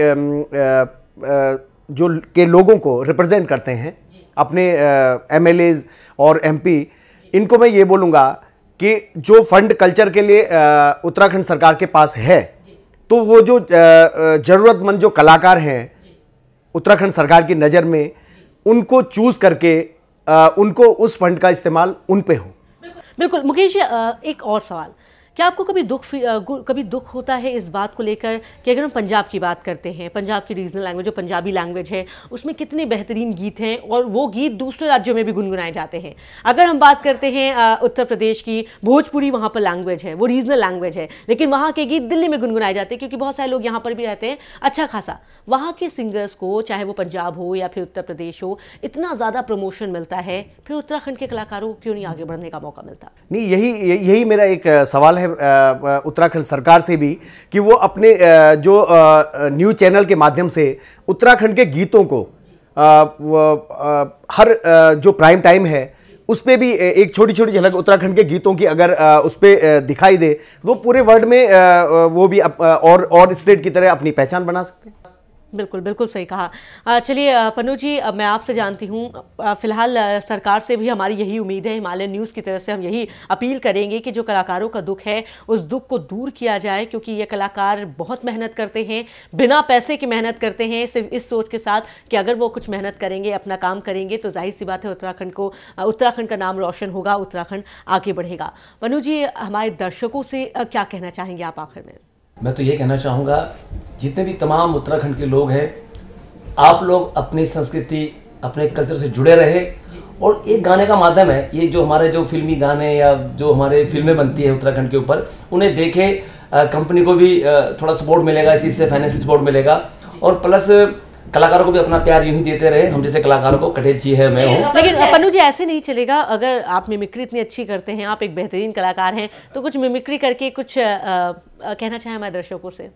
जो के लोगों को रिप्रेजेंट करते हैं, अपने एमएलए और एमपी, इनको मैं ये बोलूँगा कि जो फंड कल्चर के लिए उत्तराखंड सरकार के पास है, तो वो जो ज़रूरतमंद जो कलाकार हैं उत्तराखंड सरकार की नज़र में, उनको चूज़ करके उनको उस फंड का इस्तेमाल उन पे हो। बिल्कुल मुकेश जी, एक और सवाल, क्या आपको कभी दुख होता है इस बात को लेकर कि अगर हम पंजाब की बात करते हैं, पंजाब की रीजनल लैंग्वेज जो पंजाबी लैंग्वेज है, उसमें कितने बेहतरीन गीत हैं और वो गीत दूसरे राज्यों में भी गुनगुनाए जाते हैं। अगर हम बात करते हैं उत्तर प्रदेश की, भोजपुरी वहाँ पर लैंग्वेज है, वो रीजनल लैंग्वेज है, लेकिन वहाँ के गीत दिल्ली में गुनगुनाए जाते हैं क्योंकि बहुत सारे लोग यहाँ पर भी रहते हैं। अच्छा खासा वहाँ के सिंगर्स को, चाहे वो पंजाब हो या फिर उत्तर प्रदेश हो, इतना ज़्यादा प्रमोशन मिलता है, फिर उत्तराखंड के कलाकारों को क्यों नहीं आगे बढ़ने का मौका मिलता? नहीं, यही मेरा एक सवाल है उत्तराखंड सरकार से भी कि वो अपने जो न्यूज़ चैनल के माध्यम से उत्तराखंड के गीतों को हर जो प्राइम टाइम है उस पे भी एक छोटी छोटी झलक उत्तराखंड के गीतों की अगर उस पे दिखाई दे, तो पूरे वर्ल्ड में वो भी और स्टेट की तरह अपनी पहचान बना सकते हैं। बिल्कुल बिल्कुल सही कहा। चलिए पन्नू जी, मैं आपसे जानती हूँ, फिलहाल सरकार से भी हमारी यही उम्मीद है, हिमालयन न्यूज़ की तरफ से हम यही अपील करेंगे कि जो कलाकारों का दुख है उस दुख को दूर किया जाए, क्योंकि ये कलाकार बहुत मेहनत करते हैं, बिना पैसे की मेहनत करते हैं, सिर्फ इस सोच के साथ कि अगर वो कुछ मेहनत करेंगे, अपना काम करेंगे, तो जाहिर सी बात है उत्तराखंड का नाम रोशन होगा, उत्तराखंड आगे बढ़ेगा। पन्नू जी, हमारे दर्शकों से क्या कहना चाहेंगे आप आखिर में? मैं तो ये कहना चाहूँगा, जितने भी तमाम उत्तराखंड के लोग हैं, आप लोग अपनी संस्कृति, अपने कल्चर से जुड़े रहे। और एक गाने का माध्यम है ये, जो हमारे जो फिल्मी गाने या जो हमारे फिल्में बनती है उत्तराखंड के ऊपर, उन्हें देखे, कंपनी को भी थोड़ा सपोर्ट मिलेगा, इसी से फाइनेंशियल सपोर्ट मिलेगा, और प्लस कलाकारों को भी अपना प्यार यूं ही देते रहे। हम जैसे कलाकारों को, कटेज जी है, मैं हूँ। लेकिन पन्नू जी, ऐसे नहीं चलेगा। अगर आप मिमिक्री इतनी अच्छी करते हैं, आप एक बेहतरीन कलाकार हैं, तो कुछ मिमिक्री करके कुछ कहना चाहें हमारे दर्शकों से?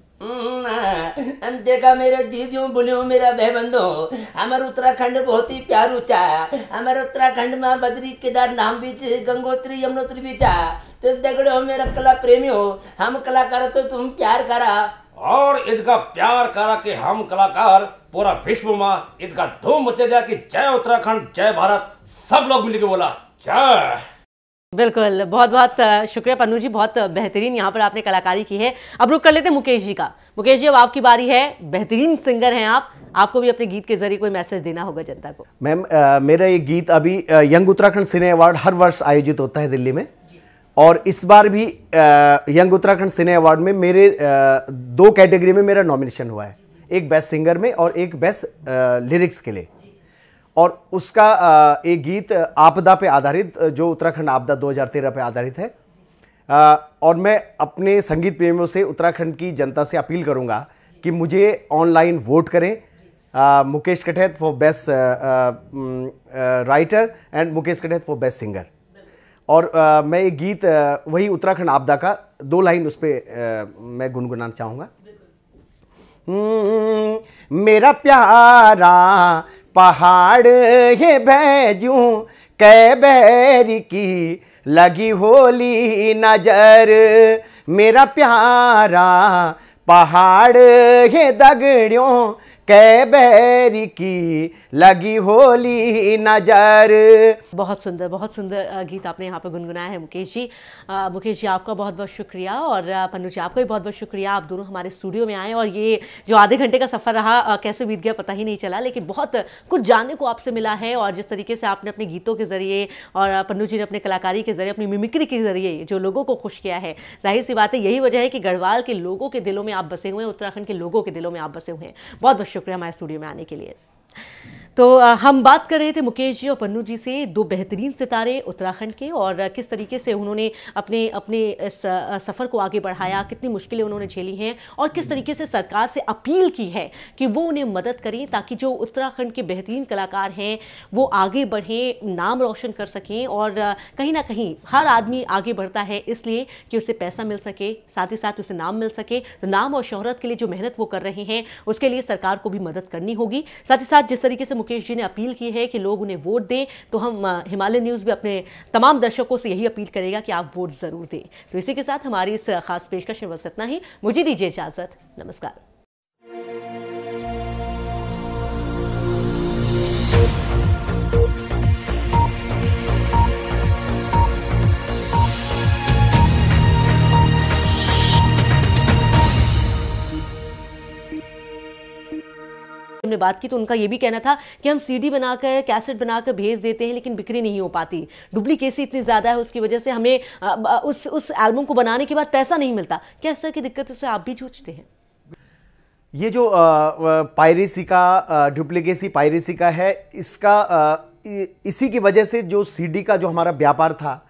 देखा मेरे दीदियों बोलियो मेरा भाईबंधो, हमारा उत्तराखंड बहुत ही प्यार ऊंचा है। हमारे उत्तराखंड में बद्री केदार नाम बीच, गंगोत्री यमुनोत्री बीच है। तो दगड़ो मेरा कला प्रेमी हो, हम कलाकार तो तुम प्यार करा, और इसका प्यार करा कि हम कलाकार पूरा विश्व में इसका धूम मचे दिया कि जय उत्तराखंड, जय भारत। सब लोग मिलकर बोला जय। बिल्कुल, बहुत बहुत शुक्रिया पन्नू जी, बहुत बेहतरीन यहाँ पर आपने कलाकारी की है। अब रुक कर लेते हैं मुकेश जी का। मुकेश जी, अब आपकी बारी है, बेहतरीन सिंगर हैं आप, आपको भी अपने गीत के जरिए कोई मैसेज देना होगा जनता को। मैम, मेरा ये गीत अभी यंग उत्तराखंड सिने अवार्ड हर वर्ष आयोजित होता है दिल्ली में, और इस बार भी यंग उत्तराखंड सिने अवार्ड में मेरे 2 कैटेगरी में मेरा नॉमिनेशन हुआ है, एक बेस्ट सिंगर में और एक बेस्ट लिरिक्स के लिए। और उसका एक गीत आपदा पे आधारित, जो उत्तराखंड आपदा 2013 पे आधारित है। और मैं अपने संगीत प्रेमियों से, उत्तराखंड की जनता से अपील करूंगा कि मुझे ऑनलाइन वोट करें। Mukesh Kathait for best writer and Mukesh Kathait for best singer. और मैं एक गीत वही उत्तराखंड आपदा का 2 लाइन उस पर मैं गुनगुनाना चाहूँगा। मेरा प्यारा पहाड़ है बैजू, कै बैरी की लगी होली नजर। मेरा प्यारा पहाड़ है दगड़ियों, कै बैरी की लगी होली नजर। बहुत सुंदर गीत आपने यहाँ पर गुनगुनाया है मुकेश जी। मुकेश जी, आपका बहुत बहुत शुक्रिया, और पन्नू जी, आपका भी बहुत बहुत शुक्रिया। आप दोनों हमारे स्टूडियो में आए, और ये जो आधे घंटे का सफ़र रहा कैसे बीत गया पता ही नहीं चला, लेकिन बहुत कुछ जानने को आपसे मिला है। और जिस तरीके से आपने अपने गीतों के ज़रिए और पन्नू जी ने अपने कलाकारी के ज़रिए, अपनी मिमिक्री के ज़रिए जो लोगों को खुश किया है, जाहिर सी बात है यही वजह है कि गढ़वाल के लोगों के दिलों में आप बसे हुए हैं, उत्तराखंड के लोगों के दिलों में आप बसे हुए हैं। बहुत बहुत शुक्रिया हमारे स्टूडियो में आने के लिए। तो हम बात कर रहे थे मुकेश जी और पन्नू जी से, दो बेहतरीन सितारे उत्तराखंड के, और किस तरीके से उन्होंने अपने अपने इस सफ़र को आगे बढ़ाया, कितनी मुश्किलें उन्होंने झेली हैं और किस तरीके से सरकार से अपील की है कि वो उन्हें मदद करें ताकि जो उत्तराखंड के बेहतरीन कलाकार हैं वो आगे बढ़ें, नाम रोशन कर सकें। और कहीं ना कहीं हर आदमी आगे बढ़ता है इसलिए कि उसे पैसा मिल सके, साथ ही साथ उसे नाम मिल सके। तो नाम और शोहरत के लिए जो मेहनत वो कर रहे हैं उसके लिए सरकार को भी मदद करनी होगी। साथ ही साथ जिस तरीके से मुकेश जी ने अपील की है कि लोग उन्हें वोट दें, तो हम हिमालय न्यूज़ भी अपने तमाम दर्शकों से यही अपील करेगा कि आप वोट ज़रूर दें। तो इसी के साथ हमारी इस खास पेशकश में बस इतना ही। मुझे दीजिए इजाज़त, नमस्कार। हमने बात की तो उनका ये भी कहना था कि हम सीडी बनाकर, कैसेट बनाकर भेज देते हैं लेकिन बिक्री नहीं हो पाती, डुप्लीकेसी इतनी ज़्यादा है, उसकी वजह से हमें उस एल्बम को बनाने के बाद पैसा नहीं मिलता। क्या इस तरह की दिक्कत से आप भी जूझते हैं? ये जो पायरेसी का, डुप्लीकेसी पायरेसी का है, इसका इसी की वजह से जो सीडी का जो हमारा व्यापार था,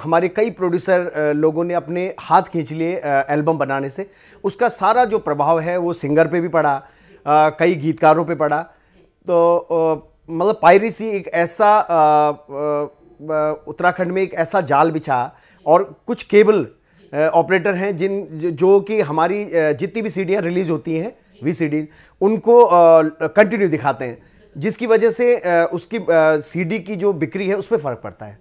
हमारे कई प्रोड्यूसर लोगों ने अपने हाथ खींच लिए एल्बम बनाने से। उसका सारा जो प्रभाव है वो सिंगर पे भी पड़ा, कई गीतकारों पे पड़ा। तो मतलब पायरेसी एक ऐसा उत्तराखंड में एक ऐसा जाल बिछा, और कुछ केबल ऑपरेटर हैं जो कि हमारी जितनी भी सीडियाँ रिलीज़ होती हैं, वीसीडी, उनको कंटिन्यू दिखाते हैं, जिसकी वजह से उसकी सीडी की जो बिक्री है उस पर फ़र्क पड़ता है।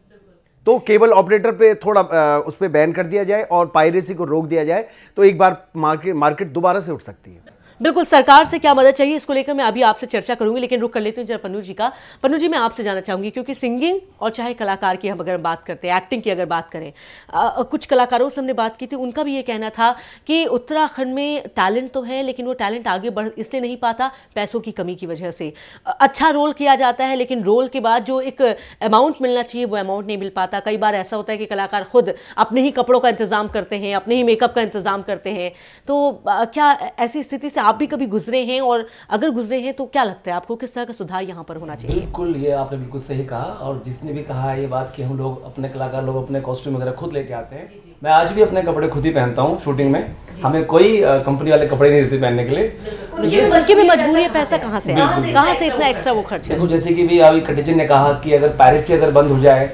तो केबल ऑपरेटर पे थोड़ा उस पर बैन कर दिया जाए और पायरेसी को रोक दिया जाए तो एक बार मार्केट दोबारा से उठ सकती है। बिल्कुल, सरकार से क्या मदद चाहिए इसको लेकर मैं अभी आपसे चर्चा करूंगी, लेकिन रुक कर लेती हूँ जरा पन्नू जी का। पन्नू जी, मैं आपसे जानना चाहूंगी, क्योंकि सिंगिंग और चाहे कलाकार की हम अगर बात करते हैं, एक्टिंग की अगर बात करें, कुछ कलाकारों से हमने बात की थी, उनका भी ये कहना था कि उत्तराखंड में टैलेंट तो है लेकिन वो टैलेंट आगे बढ़ इसलिए नहीं पाता, पैसों की कमी की वजह से। अच्छा रोल किया जाता है लेकिन रोल के बाद जो एक अमाउंट मिलना चाहिए वो अमाउंट नहीं मिल पाता। कई बार ऐसा होता है कि कलाकार खुद अपने ही कपड़ों का इंतजाम करते हैं, अपने ही मेकअप का इंतजाम करते हैं। तो क्या ऐसी स्थिति से आप भी कभी गुजरे हैं, और अगर गुजरे हैं तो क्या लगता है आपको किस तरह का सुधार यहाँ पर होना चाहिए? बिल्कुल, ये आपने बिल्कुल सही कहा, और जिसने भी कहा है ये बात कि हम लोग अपने कलाकार लोग अपने कॉस्ट्यूम वगैरह खुद लेके आते हैं। मैं आज भी अपने कपड़े खुद ही पहनता हूँ शूटिंग में, हमें कोई कंपनी वाले कपड़े नहीं देते पहनने के लिए। ये उनकी भी मजबूरी है, पैसा कहाँ से इतना एक्स्ट्रा वो खर्च है? देखो, जैसे कि भी अभी कटिजन ने कहा कि अगर पायरेसी अगर बंद हो जाए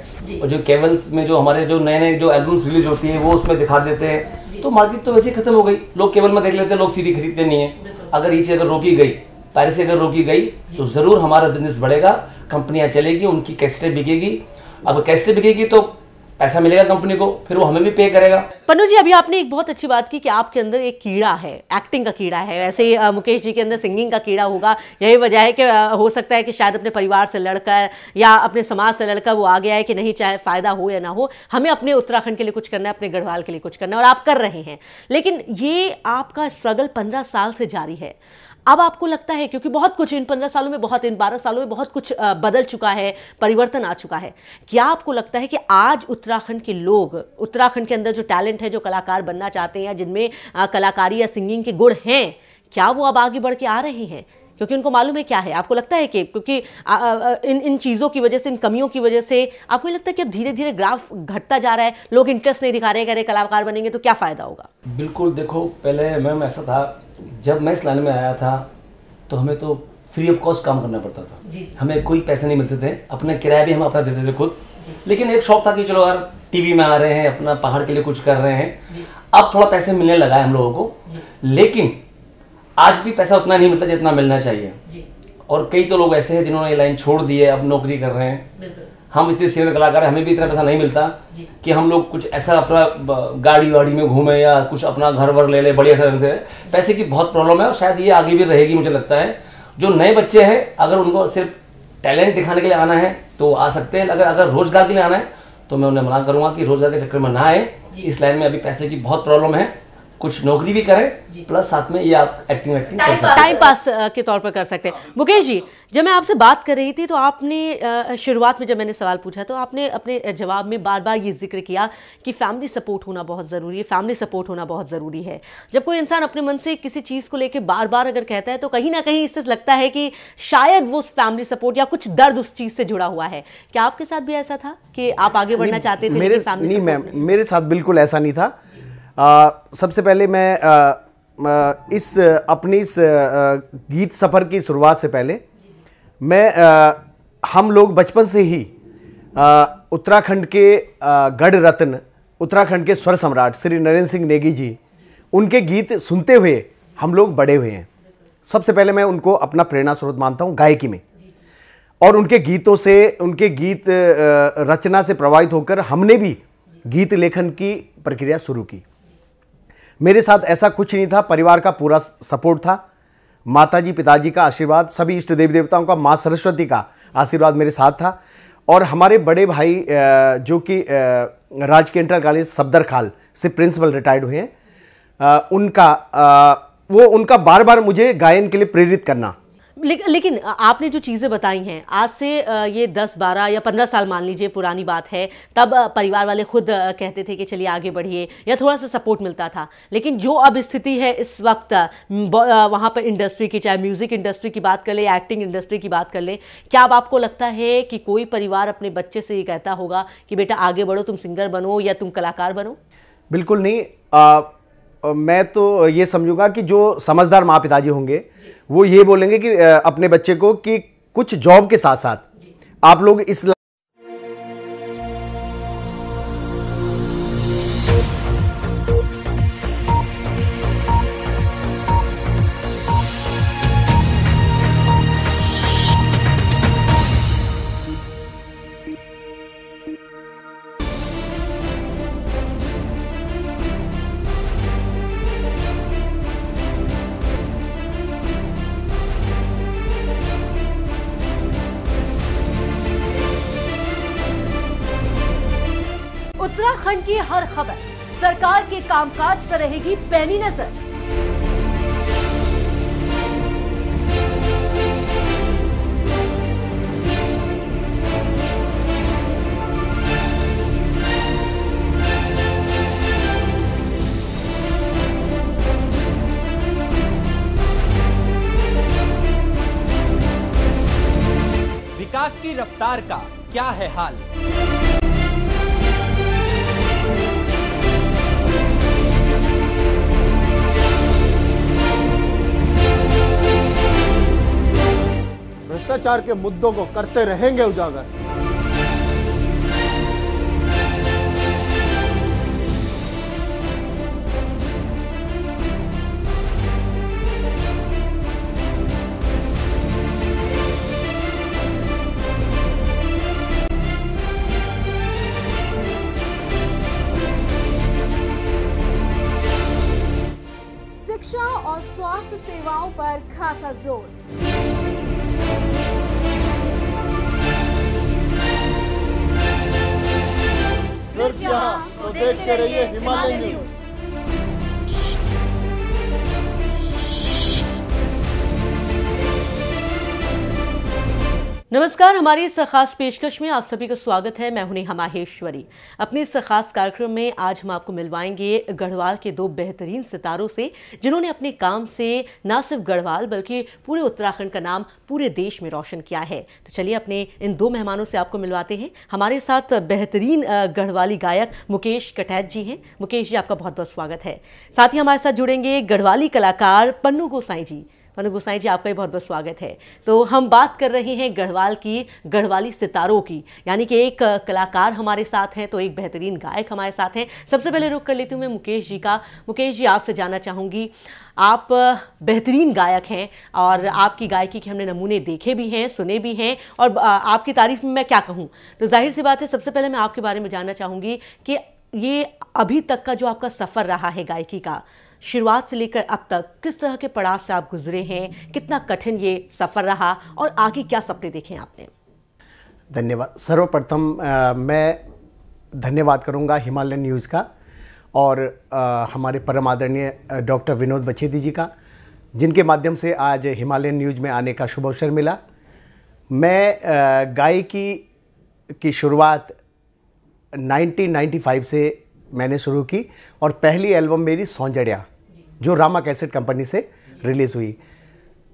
और जो केबल्स में जो हमारे जो नए नए जो एल्बम्स रिलीज होती है वो उसमें दिखा देते हैं, तो मार्केट तो वैसे ही खत्म हो गई। लोग केबल में देख लेते हैं, लोग सीडी खरीदते नहीं है। अगर ये चीज अगर रोकी गई, पायरेसी अगर रोकी गई, तो जरूर हमारा बिजनेस बढ़ेगा, कंपनियां चलेगी, उनकी कैसेटें बिकेगी। अब कैसेटें बिकेगी तो पैसा मिलेगा कंपनी को, फिर वो हमें भी पे करेगा। पन्नू जी, अभी आपने एक बहुत अच्छी बात की कि आपके अंदर एक कीड़ा है, एक्टिंग का कीड़ा है। वैसे ही मुकेश जी के अंदर सिंगिंग का कीड़ा होगा। यही वजह है कि हो सकता है कि शायद अपने परिवार से लड़कर या अपने समाज से लड़कर वो आ गया है कि नहीं, चाहे फ़ायदा हो या ना हो, हमें अपने उत्तराखंड के लिए कुछ करना है, अपने गढ़वाल के लिए कुछ करना है, और आप कर रहे हैं। लेकिन ये आपका स्ट्रगल 15 साल से जारी है। अब आपको लगता है, क्योंकि बहुत कुछ इन 15 सालों में, इन 12 सालों में बहुत कुछ बदल चुका है, परिवर्तन आ चुका है, क्या आपको लगता है कि आज उत्तराखंड के लोग, उत्तराखंड के अंदर जो टैलेंट है, जो कलाकार बनना चाहते हैं या जिनमें कलाकारी या सिंगिंग के गुण हैं, क्या वो अब आगे बढ़ के आ रहे हैं? क्योंकि उनको मालूम है क्या है। आपको लगता है कि क्योंकि इन चीज़ों की वजह से, इन कमियों की वजह से आपको लगता है कि अब धीरे धीरे ग्राफ घटता जा रहा है, लोग इंटरेस्ट नहीं दिखा रहे, कह रहे कलाकार बनेंगे तो क्या फ़ायदा होगा? बिल्कुल, देखो, पहले मैम ऐसा था, जब मैं इस लाइन में आया था तो हमें तो फ्री ऑफ कॉस्ट काम करना पड़ता था। हमें कोई पैसे नहीं मिलते थे, अपना किराया भी हम अपना देते थे खुद। लेकिन एक शौक था कि चलो यार, टीवी में आ रहे हैं, अपना पहाड़ के लिए कुछ कर रहे हैं। अब थोड़ा पैसे मिलने लगा है हम लोगों को, लेकिन आज भी पैसा उतना नहीं मिलता जितना मिलना चाहिए। और कई तो लोग ऐसे हैं जिन्होंने ये लाइन छोड़ दी है, अब नौकरी कर रहे हैं। हम इतने सीनियर कलाकार हैं, हमें भी इतना पैसा नहीं मिलता कि हम लोग कुछ ऐसा अपना गाड़ी वाड़ी में घूमे या कुछ अपना घर वर ले ले बढ़िया से। पैसे की बहुत प्रॉब्लम है, और शायद ये आगे भी रहेगी। मुझे लगता है जो नए बच्चे हैं, अगर उनको सिर्फ टैलेंट दिखाने के लिए आना है तो आ सकते हैं, अगर रोजगार के लिए आना है तो मैं उन्हें मना करूंगा कि रोजगार के चक्कर में ना आए। इस लाइन में अभी पैसे की बहुत प्रॉब्लम है, कुछ नौकरी भी करें प्लस साथ में ये आप एक्टिंग कर सकते हैं। टाइम पास के तौर पर कर सकते हैं। मुकेश जी, जब मैं आपसे बात कर रही थी तो आपने शुरुआत में जब मैंने सवाल पूछा तो आपने अपने जवाब में बार बार ये जिक्र किया कि फैमिली सपोर्ट होना बहुत ज़रूरी है, फैमिली सपोर्ट होना बहुत ज़रूरी है। जब कोई इंसान अपने मन से किसी चीज़ को लेकर बार बार अगर कहता है तो कहीं ना कहीं इससे लगता है कि शायद वो फैमिली सपोर्ट या कुछ दर्द उस चीज़ से जुड़ा हुआ है। क्या आपके साथ भी ऐसा था कि आप आगे बढ़ना चाहते थे? मेरे साथ बिल्कुल ऐसा नहीं था। सबसे पहले मैं इस गीत सफ़र की शुरुआत से पहले हम लोग बचपन से ही उत्तराखंड के गढ़ रत्न, उत्तराखंड के स्वर सम्राट श्री नरेंद्र सिंह नेगी जी, उनके गीत सुनते हुए हम लोग बड़े हुए हैं। सबसे पहले मैं उनको अपना प्रेरणा स्रोत मानता हूँ गायकी में, और उनके गीतों से, उनके गीत रचना से प्रभावित होकर हमने भी गीत लेखन की प्रक्रिया शुरू की। मेरे साथ ऐसा कुछ नहीं था, परिवार का पूरा सपोर्ट था, माताजी पिताजी का आशीर्वाद, सभी इष्ट देवी देवताओं का, माँ सरस्वती का आशीर्वाद मेरे साथ था, और हमारे बड़े भाई जो कि राजकीय इंटर कॉलेज सफदरखाल से प्रिंसिपल रिटायर्ड हुए हैं, उनका बार बार मुझे गायन के लिए प्रेरित करना। लेकिन आपने जो चीज़ें बताई हैं आज से ये 10, 12 या 15 साल मान लीजिए पुरानी बात है, तब परिवार वाले खुद कहते थे कि चलिए आगे बढ़िए या थोड़ा सा सपोर्ट मिलता था। लेकिन जो अब स्थिति है इस वक्त वहाँ पर इंडस्ट्री की, चाहे म्यूज़िक इंडस्ट्री की बात कर ले, एक्टिंग इंडस्ट्री की बात कर ले, क्या अब आपको लगता है कि कोई परिवार अपने बच्चे से ये कहता होगा कि बेटा आगे बढ़ो, तुम सिंगर बनो या तुम कलाकार बनो? बिल्कुल नहीं। मैं तो ये समझूंगा कि जो समझदार माँ पिताजी होंगे वो ये बोलेंगे कि अपने बच्चे को कि कुछ जॉब के साथ साथ आप लोग इस उत्तराखंड की हर खबर सरकार के कामकाज पर रहेगी पैनी नजर। विकास की रफ्तार का क्या है हाल? भ्रष्टाचार के मुद्दों को करते रहेंगे उजागर। शिक्षा और स्वास्थ्य सेवाओं पर खासा जोर। सिर्फ यहाँ तो देखते रहिए हिमालय न्यूज। नमस्कार, हमारी इस खास पेशकश में आप सभी का स्वागत है। मैं हूं नेहा माहेश्वरी। अपने इस खास कार्यक्रम में आज हम आपको मिलवाएंगे गढ़वाल के दो बेहतरीन सितारों से, जिन्होंने अपने काम से न सिर्फ गढ़वाल बल्कि पूरे उत्तराखंड का नाम पूरे देश में रोशन किया है। तो चलिए अपने इन दो मेहमानों से आपको मिलवाते हैं। हमारे साथ बेहतरीन गढ़वाली गायक मुकेश कटैत जी हैं। मुकेश जी, आपका बहुत बहुत स्वागत है। साथ ही हमारे साथ जुड़ेंगे गढ़वाली कलाकार पन्नू गोसाई जी। पन्नू गोसाई जी, आपका भी बहुत बहुत स्वागत है। तो हम बात कर रहे हैं गढ़वाल की गढ़वाली सितारों की, यानी कि एक कलाकार हमारे साथ हैं तो एक बेहतरीन गायक हमारे साथ हैं। सबसे पहले रुख कर लेती हूँ मैं मुकेश जी का। मुकेश जी, आपसे जानना चाहूँगी, आप बेहतरीन गायक हैं और आपकी गायकी के हमने नमूने देखे भी हैं, सुने भी हैं, और आपकी तारीफ में मैं क्या कहूँ। तो जाहिर सी बात है, सबसे पहले मैं आपके बारे में जानना चाहूँगी कि ये अभी तक का जो आपका सफ़र रहा है गायकी का, शुरुआत से लेकर अब तक किस तरह के पड़ाव से आप गुजरे हैं, कितना कठिन ये सफ़र रहा और आगे क्या सपने देखे आपने? धन्यवाद। सर्वप्रथम मैं धन्यवाद करूंगा हिमालय न्यूज़ का, और हमारे परम आदरणीय डॉक्टर विनोद बछेती जी का, जिनके माध्यम से आज हिमालयन न्यूज़ में आने का शुभ अवसर मिला। मैं गायकी की शुरुआत 1995 से मैंने शुरू की और पहली एल्बम मेरी सौंजड़िया, जो रामा कैसेट कंपनी से रिलीज़ हुई,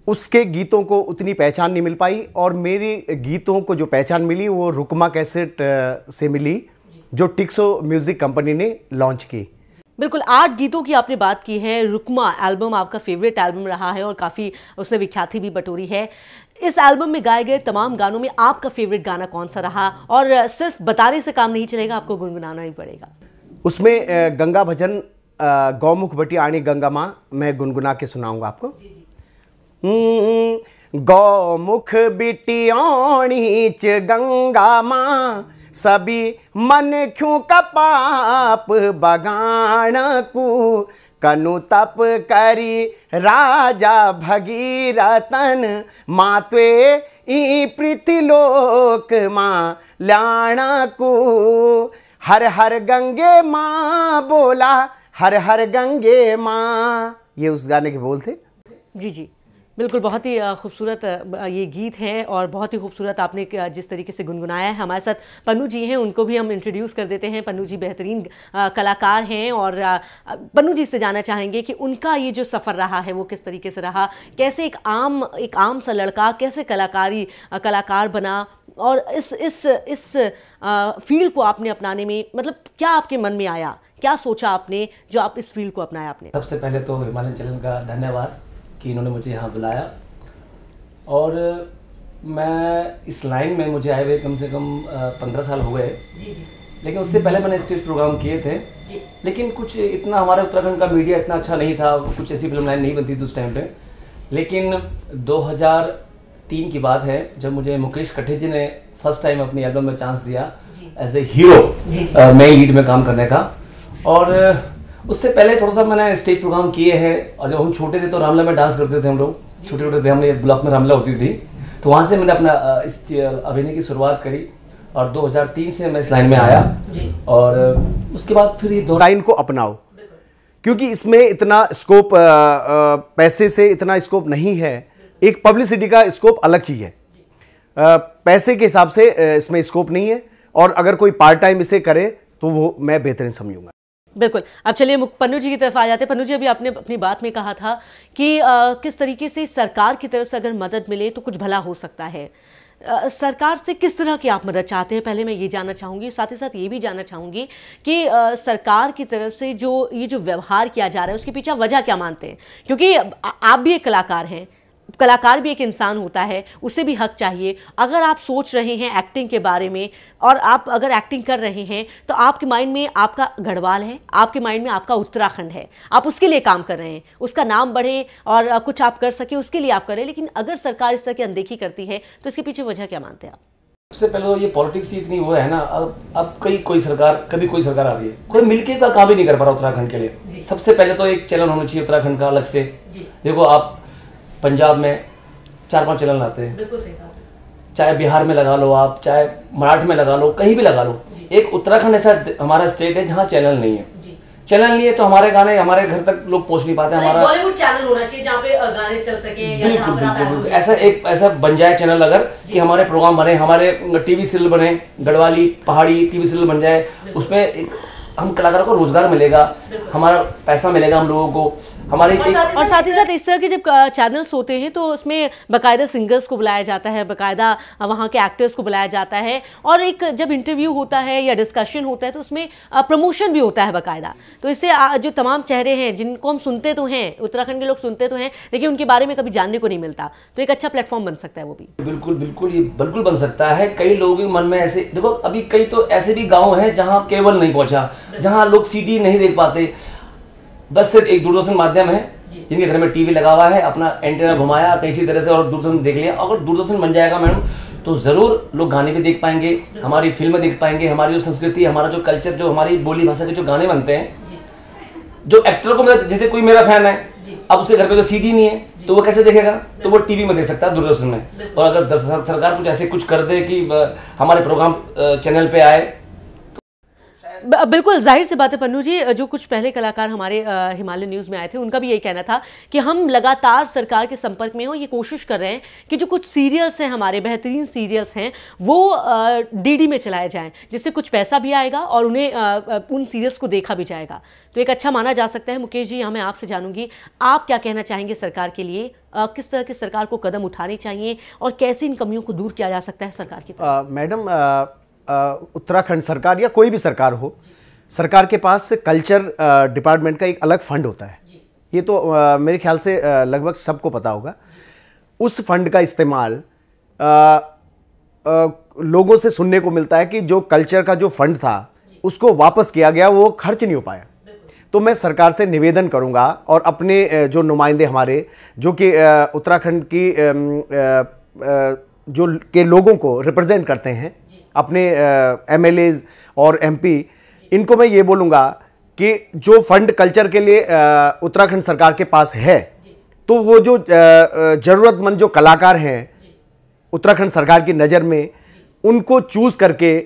उसके गीतों को उतनी पहचान नहीं मिल पाई और मेरी गीतों को जो पहचान मिली वो रुकमा कैसेट से मिली, जो टिक्सो म्यूज़िक कंपनी ने लॉन्च की। बिल्कुल, 8 गीतों की आपने बात की है। रुकमा एल्बम आपका फेवरेट एल्बम रहा है और काफ़ी उसने विख्याति भी बटोरी है। इस एल्बम में गाए गए तमाम गानों में आपका फेवरेट गाना कौन सा रहा? और सिर्फ बताने से काम नहीं चलेगा, आपको गुनगुनाना ही पड़ेगा। उसमें गंगा भजन गौमुख बटी आणी गंगा माँ मैं गुनगुना के सुनाऊंगा आपको। गौमुख बिटी आणी च गंगा माँ, सभी मन क्यों कपाप बगान को, कनु तप करी राजा भगीरथन, मातवे ई पृथ्वीलोक माँ ल्याण को, हर हर गंगे माँ बोला, हर हर गंगे माँ। ये उस गाने के बोल थे। जी जी, बिल्कुल, बहुत ही खूबसूरत ये गीत है और बहुत ही खूबसूरत आपने जिस तरीके से गुनगुनाया है। हमारे साथ पन्नू जी हैं, उनको भी हम इंट्रोड्यूस कर देते हैं। पन्नू जी बेहतरीन कलाकार हैं और पन्नू जी से जानना चाहेंगे कि उनका ये जो सफ़र रहा है वो किस तरीके से रहा, कैसे एक आम सा लड़का कैसे कलाकार बना और इस फील्ड को आपने अपनाने में, मतलब क्या आपके मन में आया, क्या सोचा आपने जो आप इस फील्ड को अपनाया आपने? सबसे पहले तो हिमालयन चैनल का धन्यवाद कि इन्होंने मुझे यहाँ बुलाया। और मैं इस लाइन में मुझे आए हुए कम से कम 15 साल हो गए। लेकिन उससे पहले मैंने स्टेज प्रोग्राम किए थे, लेकिन कुछ इतना हमारे उत्तराखंड का मीडिया इतना अच्छा नहीं था, कुछ ऐसी फिल्म लाइन नहीं बनती थी उस टाइम पे। लेकिन 2003 की बात है जब मुझे मुकेश कठेर जी ने फर्स्ट टाइम अपनी एल्बम में चांस दिया as a hero main lead में काम करने का। और उससे पहले थोड़ा सा मैंने स्टेज प्रोग्राम किए हैं और जब हम छोटे थे तो रामला में डांस करते थे हम लोग, छोटे छोटे थे, हमने ब्लॉक में रामला होती थी, तो वहाँ से मैंने अपना इस अभिनय की शुरुआत करी और 2003 से मैं इस लाइन में आया। और उसके बाद फिर ये दो लाइन को अपनाओ, क्योंकि इसमें इतना स्कोप पैसे से इतना स्कोप नहीं है। एक पब्लिसिटी का स्कोप अलग चीज़ है, पैसे के हिसाब से इसमें स्कोप नहीं है। और अगर कोई पार्ट टाइम इसे करे तो वो मैं बेहतरीन समझूंगा। बिल्कुल, अब चलिए पन्नू जी की तरफ आ जाते हैं। पन्नू जी, अभी आपने अपनी बात में कहा था कि किस तरीके से सरकार की तरफ से अगर मदद मिले तो कुछ भला हो सकता है। सरकार से किस तरह की आप मदद चाहते हैं, पहले मैं ये जानना चाहूँगी। साथ ही साथ ये भी जानना चाहूँगी कि सरकार की तरफ से ये जो व्यवहार किया जा रहा है उसके पीछे वजह क्या मानते हैं? क्योंकि आप भी एक कलाकार हैं, कलाकार भी एक इंसान होता है, उसे भी हक चाहिए। अगर आप सोच रहे हैं एक्टिंग के बारे में और आप अगर एक्टिंग कर रहे हैं तो आपके माइंड में आपका गढ़वाल है, आपके माइंड में आपका उत्तराखंड है, आप उसके लिए काम कर रहे हैं, उसका नाम बढ़े और कुछ आप कर सके उसके लिए आप करें। लेकिन अगर सरकार इस तरह की अनदेखी करती है तो इसके पीछे वजह क्या मानते हैं आप? सबसे पहले तो ये पॉलिटिक्स ही इतनी वो है ना, अब कभी कोई सरकार आ रही है, कोई मिलके का काम ही नहीं कर पा रहा उत्तराखंड के लिए। सबसे पहले तो एक चैनल होना चाहिए उत्तराखंड का अलग से। देखो, आप पंजाब में 4-5 चैनल आते हैं, बिल्कुल सही बात, चाहे बिहार में लगा लो आप, चाहे मराठी में लगा लो, कहीं भी लगा लो। एक उत्तराखंड ऐसा हमारा स्टेट है जहाँ चैनल नहीं है। चैनल नहीं है तो हमारे गाने हमारे घर तक लोग पहुंच नहीं पाते। हमारा बॉलीवुड चैनल होना चाहिए जहाँ पे गाने चल सके। बिल्कुल ऐसा बन जाए चैनल, अगर कि हमारे प्रोग्राम बने, हमारे टीवी सीरियल बने, गढ़वाली पहाड़ी टीवी सीरियल बन जाए, उसमें हम कलाकारों को रोजगार मिलेगा, हमारा पैसा मिलेगा हम लोगों को। हमारे और साथ ही साथ इस तरह के जब चैनल्स होते हैं तो उसमें बाकायदा सिंगर्स को बुलाया जाता है, बाकायदा वहाँ के एक्टर्स को बुलाया जाता है, और एक जब इंटरव्यू होता है या डिस्कशन होता है तो उसमें प्रमोशन भी होता है बाकायदा। तो इससे जो तमाम चेहरे हैं जिनको हम सुनते तो हैं, उत्तराखंड के लोग सुनते तो हैं, लेकिन उनके बारे में कभी जानने को नहीं मिलता, तो एक अच्छा प्लेटफॉर्म बन सकता है वो भी। बिल्कुल ये बिल्कुल बन सकता है। कई लोगों के मन में ऐसे, देखो अभी कई तो ऐसे भी गाँव हैं जहाँ केबल नहीं पहुँचा, जहाँ लोग सीडी नहीं देख पाते, बस सिर्फ एक दूरदर्शन माध्यम है, जिनके घर में टीवी लगा हुआ है, अपना एंटीना घुमाया किसी तरह से और दूरदर्शन देख लिया। अगर दूरदर्शन बन जाएगा मैडम तो जरूर लोग गाने भी देख पाएंगे, हमारी फिल्में देख पाएंगे, हमारी जो संस्कृति, हमारा जो कल्चर, जो हमारी बोली भाषा के जो गाने बनते हैं, जो एक्टर को, जैसे कोई मेरा फैन है, अब उसके घर पे तो सीडी नहीं है तो वो कैसे देखेगा? तो वो टीवी में देख सकता है, दूरदर्शन में। और अगर सरकार कुछ ऐसे कुछ कर दे कि हमारे प्रोग्राम चैनल पे आए। बिल्कुल जाहिर सी बात है पन्नू जी, जो कुछ पहले कलाकार हमारे हिमालय न्यूज़ में आए थे उनका भी यही कहना था कि हम लगातार सरकार के संपर्क में हो, ये कोशिश कर रहे हैं कि जो कुछ सीरियल्स हैं, हमारे बेहतरीन सीरियल्स हैं, वो डीडी में चलाए जाएं, जिससे कुछ पैसा भी आएगा और उन्हें उन सीरियल्स को देखा भी जाएगा। तो एक अच्छा माना जा सकता है। मुकेश जी, मैं आपसे जानूंगी, आप क्या कहना चाहेंगे सरकार के लिए, किस तरह के सरकार को कदम उठाने चाहिए और कैसे इन कमियों को दूर किया जा सकता है सरकार की तरफ? मैडम, उत्तराखंड सरकार या कोई भी सरकार हो, सरकार के पास कल्चर डिपार्टमेंट का एक अलग फंड होता है। ये तो मेरे ख्याल से लगभग सबको पता होगा। उस फंड का इस्तेमाल लोगों से सुनने को मिलता है कि जो कल्चर का जो फंड था उसको वापस किया गया, वो खर्च नहीं हो पाया। तो मैं सरकार से निवेदन करूंगा और अपने जो नुमाइंदे हमारे जो कि उत्तराखंड की जो के लोगों को रिप्रेजेंट करते हैं, अपने एमएलएज और एमपी, इनको मैं ये बोलूँगा कि जो फंड कल्चर के लिए उत्तराखंड सरकार के पास है, तो वो जो ज़रूरतमंद जो कलाकार हैं उत्तराखंड सरकार की नज़र में, उनको चूज़ करके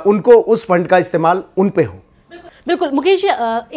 उनको उस फंड का इस्तेमाल उन पे हो। बिल्कुल। मुकेश जी,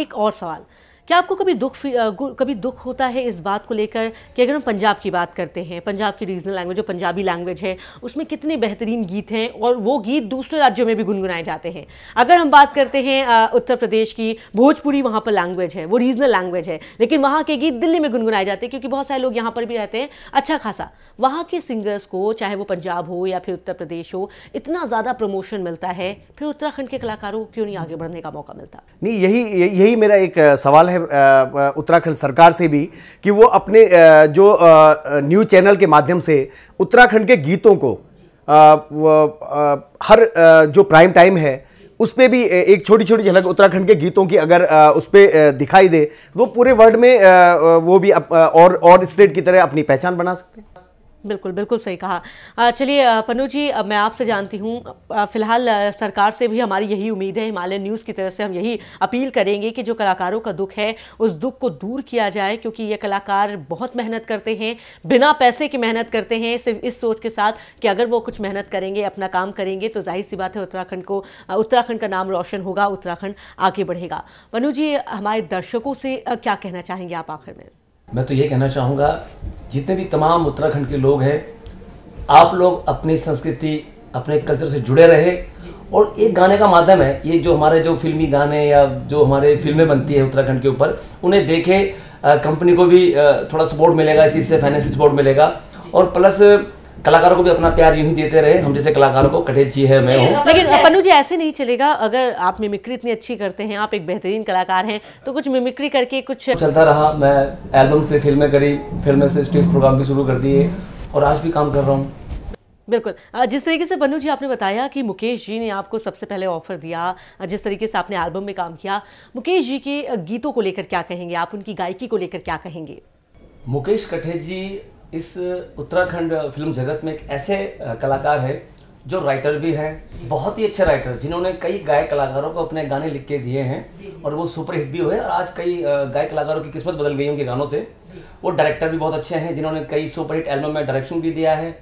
एक और सवाल, क्या आपको कभी दुख होता है इस बात को लेकर कि अगर हम पंजाब की बात करते हैं, पंजाब की रीजनल लैंग्वेज जो पंजाबी लैंग्वेज है, उसमें कितने बेहतरीन गीत हैं और वो गीत दूसरे राज्यों में भी गुनगुनाए जाते हैं। अगर हम बात करते हैं उत्तर प्रदेश की, भोजपुरी वहाँ पर लैंग्वेज है, वो रीजनल लैंग्वेज है, लेकिन वहाँ के गीत दिल्ली में गुनगुनाए जाते हैं क्योंकि बहुत सारे लोग यहाँ पर भी रहते हैं अच्छा खासा। वहाँ के सिंगर्स को, चाहे वो पंजाब हो या फिर उत्तर प्रदेश हो, इतना ज़्यादा प्रमोशन मिलता है, फिर उत्तराखंड के कलाकारों को क्यों नहीं आगे बढ़ने का मौका मिलता? नहीं, यही मेरा एक सवाल है उत्तराखंड सरकार से भी कि वो अपने जो न्यूज़ चैनल के माध्यम से उत्तराखंड के गीतों को हर जो प्राइम टाइम है उस पे भी एक छोटी छोटी झलक उत्तराखंड के गीतों की अगर उस पे दिखाई दे, तो वो पूरे वर्ल्ड में वो भी और स्टेट की तरह अपनी पहचान बना सकते हैं। बिल्कुल बिल्कुल सही कहा। चलिए पन्नू जी, मैं आपसे जानती हूँ, फिलहाल सरकार से भी हमारी यही उम्मीद है, हिमालय न्यूज़ की तरफ से हम यही अपील करेंगे कि जो कलाकारों का दुख है उस दुख को दूर किया जाए, क्योंकि ये कलाकार बहुत मेहनत करते हैं, बिना पैसे की मेहनत करते हैं, सिर्फ इस सोच के साथ कि अगर वो कुछ मेहनत करेंगे, अपना काम करेंगे, तो जाहिर सी बात है उत्तराखंड का नाम रोशन होगा, उत्तराखंड आगे बढ़ेगा। पन्नू जी, हमारे दर्शकों से क्या कहना चाहेंगे आप आखिर में? मैं तो ये कहना चाहूँगा, जितने भी तमाम उत्तराखंड के लोग हैं, आप लोग अपनी संस्कृति, अपने कल्चर से जुड़े रहे। और एक गाने का माध्यम है ये, जो हमारे जो फिल्मी गाने या जो हमारे फिल्में बनती है उत्तराखंड के ऊपर, उन्हें देखे, कंपनी को भी थोड़ा सपोर्ट मिलेगा, इसी से फाइनेंशियल सपोर्ट मिलेगा, और प्लस कलाकारों को भी अपना प्यार यूं ही देते रहे। हम जैसे कलाकारों को, कटेज जी है, मैं हूँ। लेकिन पन्नू जी, ऐसे नहीं चलेगा। अगर आप मिमिक्री इतनी अच्छी करते हैं, आप एक बेहतरीन कलाकार हैं, तो कुछ मिमिक्री करके कुछ चलता रहा। मैं एल्बम से फिल्में करी, फिल्में से स्टेज प्रोग्राम भी शुरू कर दिए, और आज भी काम कर रहा हूँ। बिल्कुल। जिस तरीके से पन्नू जी आपने बताया कि मुकेश जी ने आपको सबसे पहले ऑफर दिया, जिस तरीके से आपने एल्बम में काम किया, मुकेश जी के गीतों को लेकर क्या कहेंगे आप, उनकी गायकी को लेकर क्या कहेंगे? मुकेश कटेज जी इस उत्तराखंड फिल्म जगत में एक ऐसे कलाकार है जो राइटर भी हैं, बहुत ही अच्छे राइटर, जिन्होंने कई गायक कलाकारों को अपने गाने लिख के दिए हैं और वो सुपर हिट भी हुए। और आज कई गायक कलाकारों की किस्मत बदल गई उनके गानों से। वो डायरेक्टर भी बहुत अच्छे हैं, जिन्होंने कई सुपर हिट एल्बम में डायरेक्शन भी दिया है,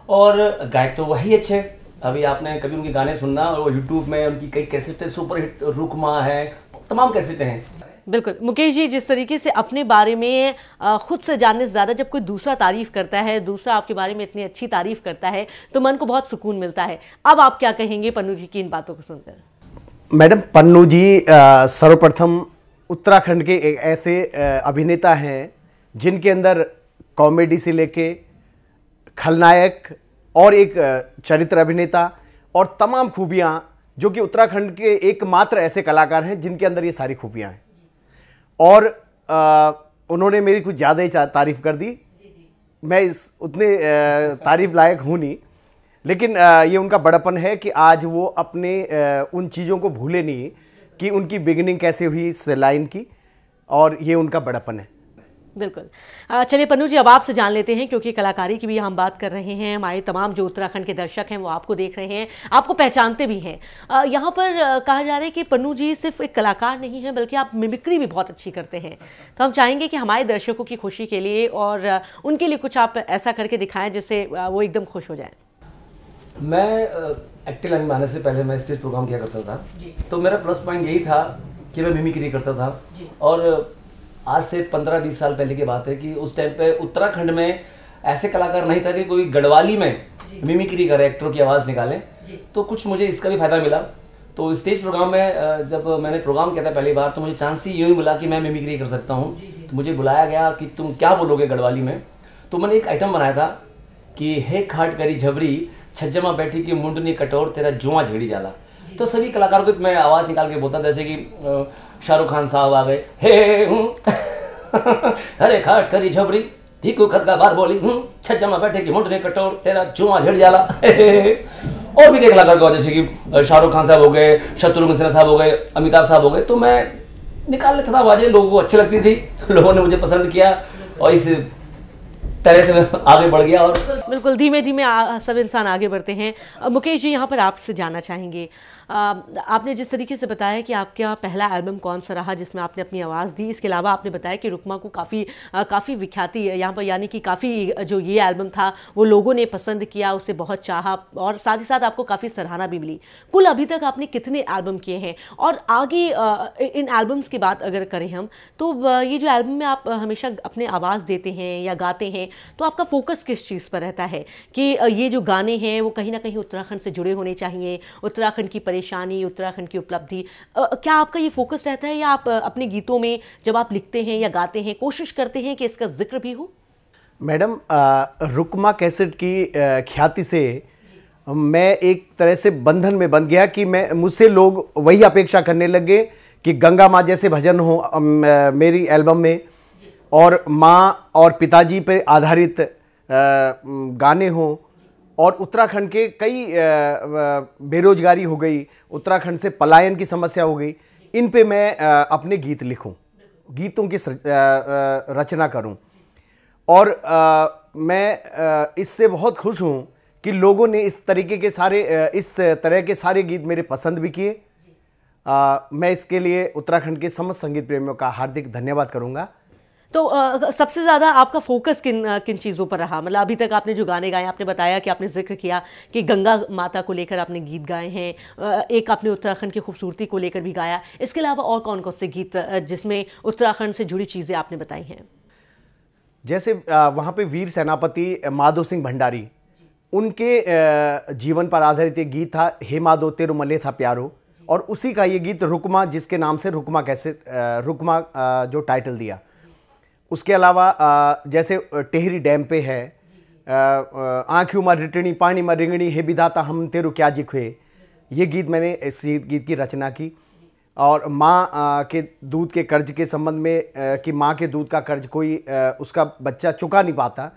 और गायक तो वही अच्छे। अभी आपने कभी उनके गाने सुनना, और वो यूट्यूब में उनकी कई कैसेटें सुपर हिट, रुकमा है, तमाम कैसेटें हैं। बिल्कुल। मुकेश जी, जिस तरीके से अपने बारे में खुद से जानने से ज़्यादा जब कोई दूसरा तारीफ़ करता है, दूसरा आपके बारे में इतनी अच्छी तारीफ़ करता है, तो मन को बहुत सुकून मिलता है। अब आप क्या कहेंगे पन्नू जी की इन बातों को सुनकर? मैडम, पन्नू जी सर्वप्रथम उत्तराखंड के एक ऐसे अभिनेता हैं जिनके अंदर कॉमेडी से लेके खलनायक और एक चरित्र अभिनेता और तमाम खूबियाँ, जो कि उत्तराखंड के एकमात्र ऐसे कलाकार हैं जिनके अंदर ये सारी खूबियाँ हैं। और उन्होंने मेरी कुछ ज़्यादा ही तारीफ़ कर दी। मैं उतने तारीफ़ लायक हूँ नहीं, लेकिन ये उनका बड़पन है कि आज वो अपने उन चीज़ों को भूले नहीं कि उनकी बिगिनिंग कैसे हुई इस लाइन की, और ये उनका बड़पन है। बिल्कुल। चलिए पन्नू जी, अब आपसे जान लेते हैं, क्योंकि कलाकारी की भी हम बात कर रहे हैं। हमारे तमाम जो उत्तराखंड के दर्शक हैं वो आपको देख रहे हैं, आपको पहचानते भी हैं। यहाँ पर कहा जा रहा है कि पन्नू जी सिर्फ एक कलाकार नहीं हैं, बल्कि आप मिमिक्री भी बहुत अच्छी करते हैं। तो हम चाहेंगे कि हमारे दर्शकों की खुशी के लिए और उनके लिए कुछ आप ऐसा करके दिखाएं जिससे वो एकदम खुश हो जाएं। मैं एक्टिंग लाइन में आने से पहले मैं स्टेज प्रोग्राम किया करता था, तो मेरा प्लस पॉइंट यही था कि मैं मिमिक्री करता था। और आज से 15-20 साल पहले की बात है कि उस टाइम पे उत्तराखंड में ऐसे कलाकार नहीं था कि कोई गढ़वाली में मिमिक्री करे, एक्टरों की आवाज़ निकाले। तो कुछ मुझे इसका भी फायदा मिला। तो स्टेज प्रोग्राम में जब मैंने प्रोग्राम किया था पहली बार, तो मुझे चांस ही यूँ ही मिला कि मैं मिमिक्री कर सकता हूँ। तो मुझे बुलाया गया कि तुम क्या बोलोगे गढ़वाली में। तो मैंने एक आइटम बनाया था कि हे खाट करी झबरी, छज्जमा बैठी की मुंडनी कटोर, तेरा जुआ झेड़ी जाला। तो सभी कलाकारों को मैं आवाज़ निकाल के बोलता था, जैसे कि शाहरुख खान साहब आ गए, हे अरे खाट करी झबरी, ठीकू खत का बार बोली, छज्जमा बैठे की मुंडनी कटोर, तेरा जुआ झेड़ी जाला। और भी कई कलाकार को, जैसे कि शाहरुख खान साहब हो गए, शत्रुघ्न सिन्हा साहब हो गए, अमिताभ साहब हो गए। तो मैं निकाल लेता था आवाज़ें, लोगों को अच्छी लगती थी, लोगों ने मुझे पसंद किया और इस तरह से मैं आगे बढ़ गया। और बिल्कुल धीमे धीमे सब इंसान आगे बढ़ते हैं। मुकेश जी, यहाँ पर आपसे जानना चाहेंगे, आपने जिस तरीके से बताया कि आपका पहला एल्बम कौन सा रहा जिसमें आपने अपनी आवाज़ दी, इसके अलावा आपने बताया कि रुकमा को काफ़ी विख्याति यहाँ पर, यानी कि काफ़ी जो ये एल्बम था वो लोगों ने पसंद किया, उसे बहुत चाहा और साथ ही साथ आपको काफ़ी सराहना भी मिली। कुल अभी तक आपने कितने एल्बम किए हैं और आगे इन एल्बम्स की बात अगर करें हम, तो ये जो एल्बम में आप हमेशा अपने आवाज़ देते हैं या गाते हैं, तो आपका फोकस किस चीज़ पर रहता है कि ये जो गाने हैं वो कहीं ना कहीं उत्तराखंड से जुड़े होने चाहिए, उत्तराखंड की परेशानी, उत्तराखंड की उपलब्धि, क्या आपका ये फोकस रहता है या आप अपने गीतों में जब आप लिखते हैं या गाते हैं कोशिश करते हैं कि इसका जिक्र भी हो? मैडम, रुकमा कैसेट की ख्याति से मैं एक तरह से बंधन में बंध गया कि मुझसे लोग वही अपेक्षा करने लगे कि गंगा माँ जैसे भजन हो मेरी एल्बम में, और माँ और पिताजी पर आधारित गाने हों, और उत्तराखंड के कई बेरोजगारी हो गई, उत्तराखंड से पलायन की समस्या हो गई, इन पे मैं अपने गीत लिखूं, गीतों की रचना करूं। और मैं इससे बहुत खुश हूं कि लोगों ने इस तरह के सारे गीत मेरे पसंद भी किए। मैं इसके लिए उत्तराखंड के समस्त संगीत प्रेमियों का हार्दिक धन्यवाद करूंगा। तो सबसे ज़्यादा आपका फोकस किन चीज़ों पर रहा? मतलब अभी तक आपने जो गाने गाए, आपने बताया कि आपने जिक्र किया कि गंगा माता को लेकर आपने गीत गाए हैं, एक आपने उत्तराखंड की खूबसूरती को लेकर भी गाया, इसके अलावा और कौन कौन से गीत जिसमें उत्तराखंड से जुड़ी चीज़ें आपने बताई हैं? जैसे वहाँ पे वीर सेनापति माधो सिंह भंडारी, उनके जीवन पर आधारित एक गीत था, हे माधो तेरो मले था प्यारो, और उसी का ये गीत रुकमा, जिसके नाम से रुकमा रुकमा जो टाइटल दिया। उसके अलावा जैसे टेहरी डैम पे है, आँखियों में रिटणी पानी में रिंगणी, हे विधाता हम तेरू क्या जिखवे, ये गीत मैंने इस गीत की रचना की। और माँ के दूध के कर्ज के संबंध में कि माँ के दूध का कर्ज कोई उसका बच्चा चुका नहीं पाता।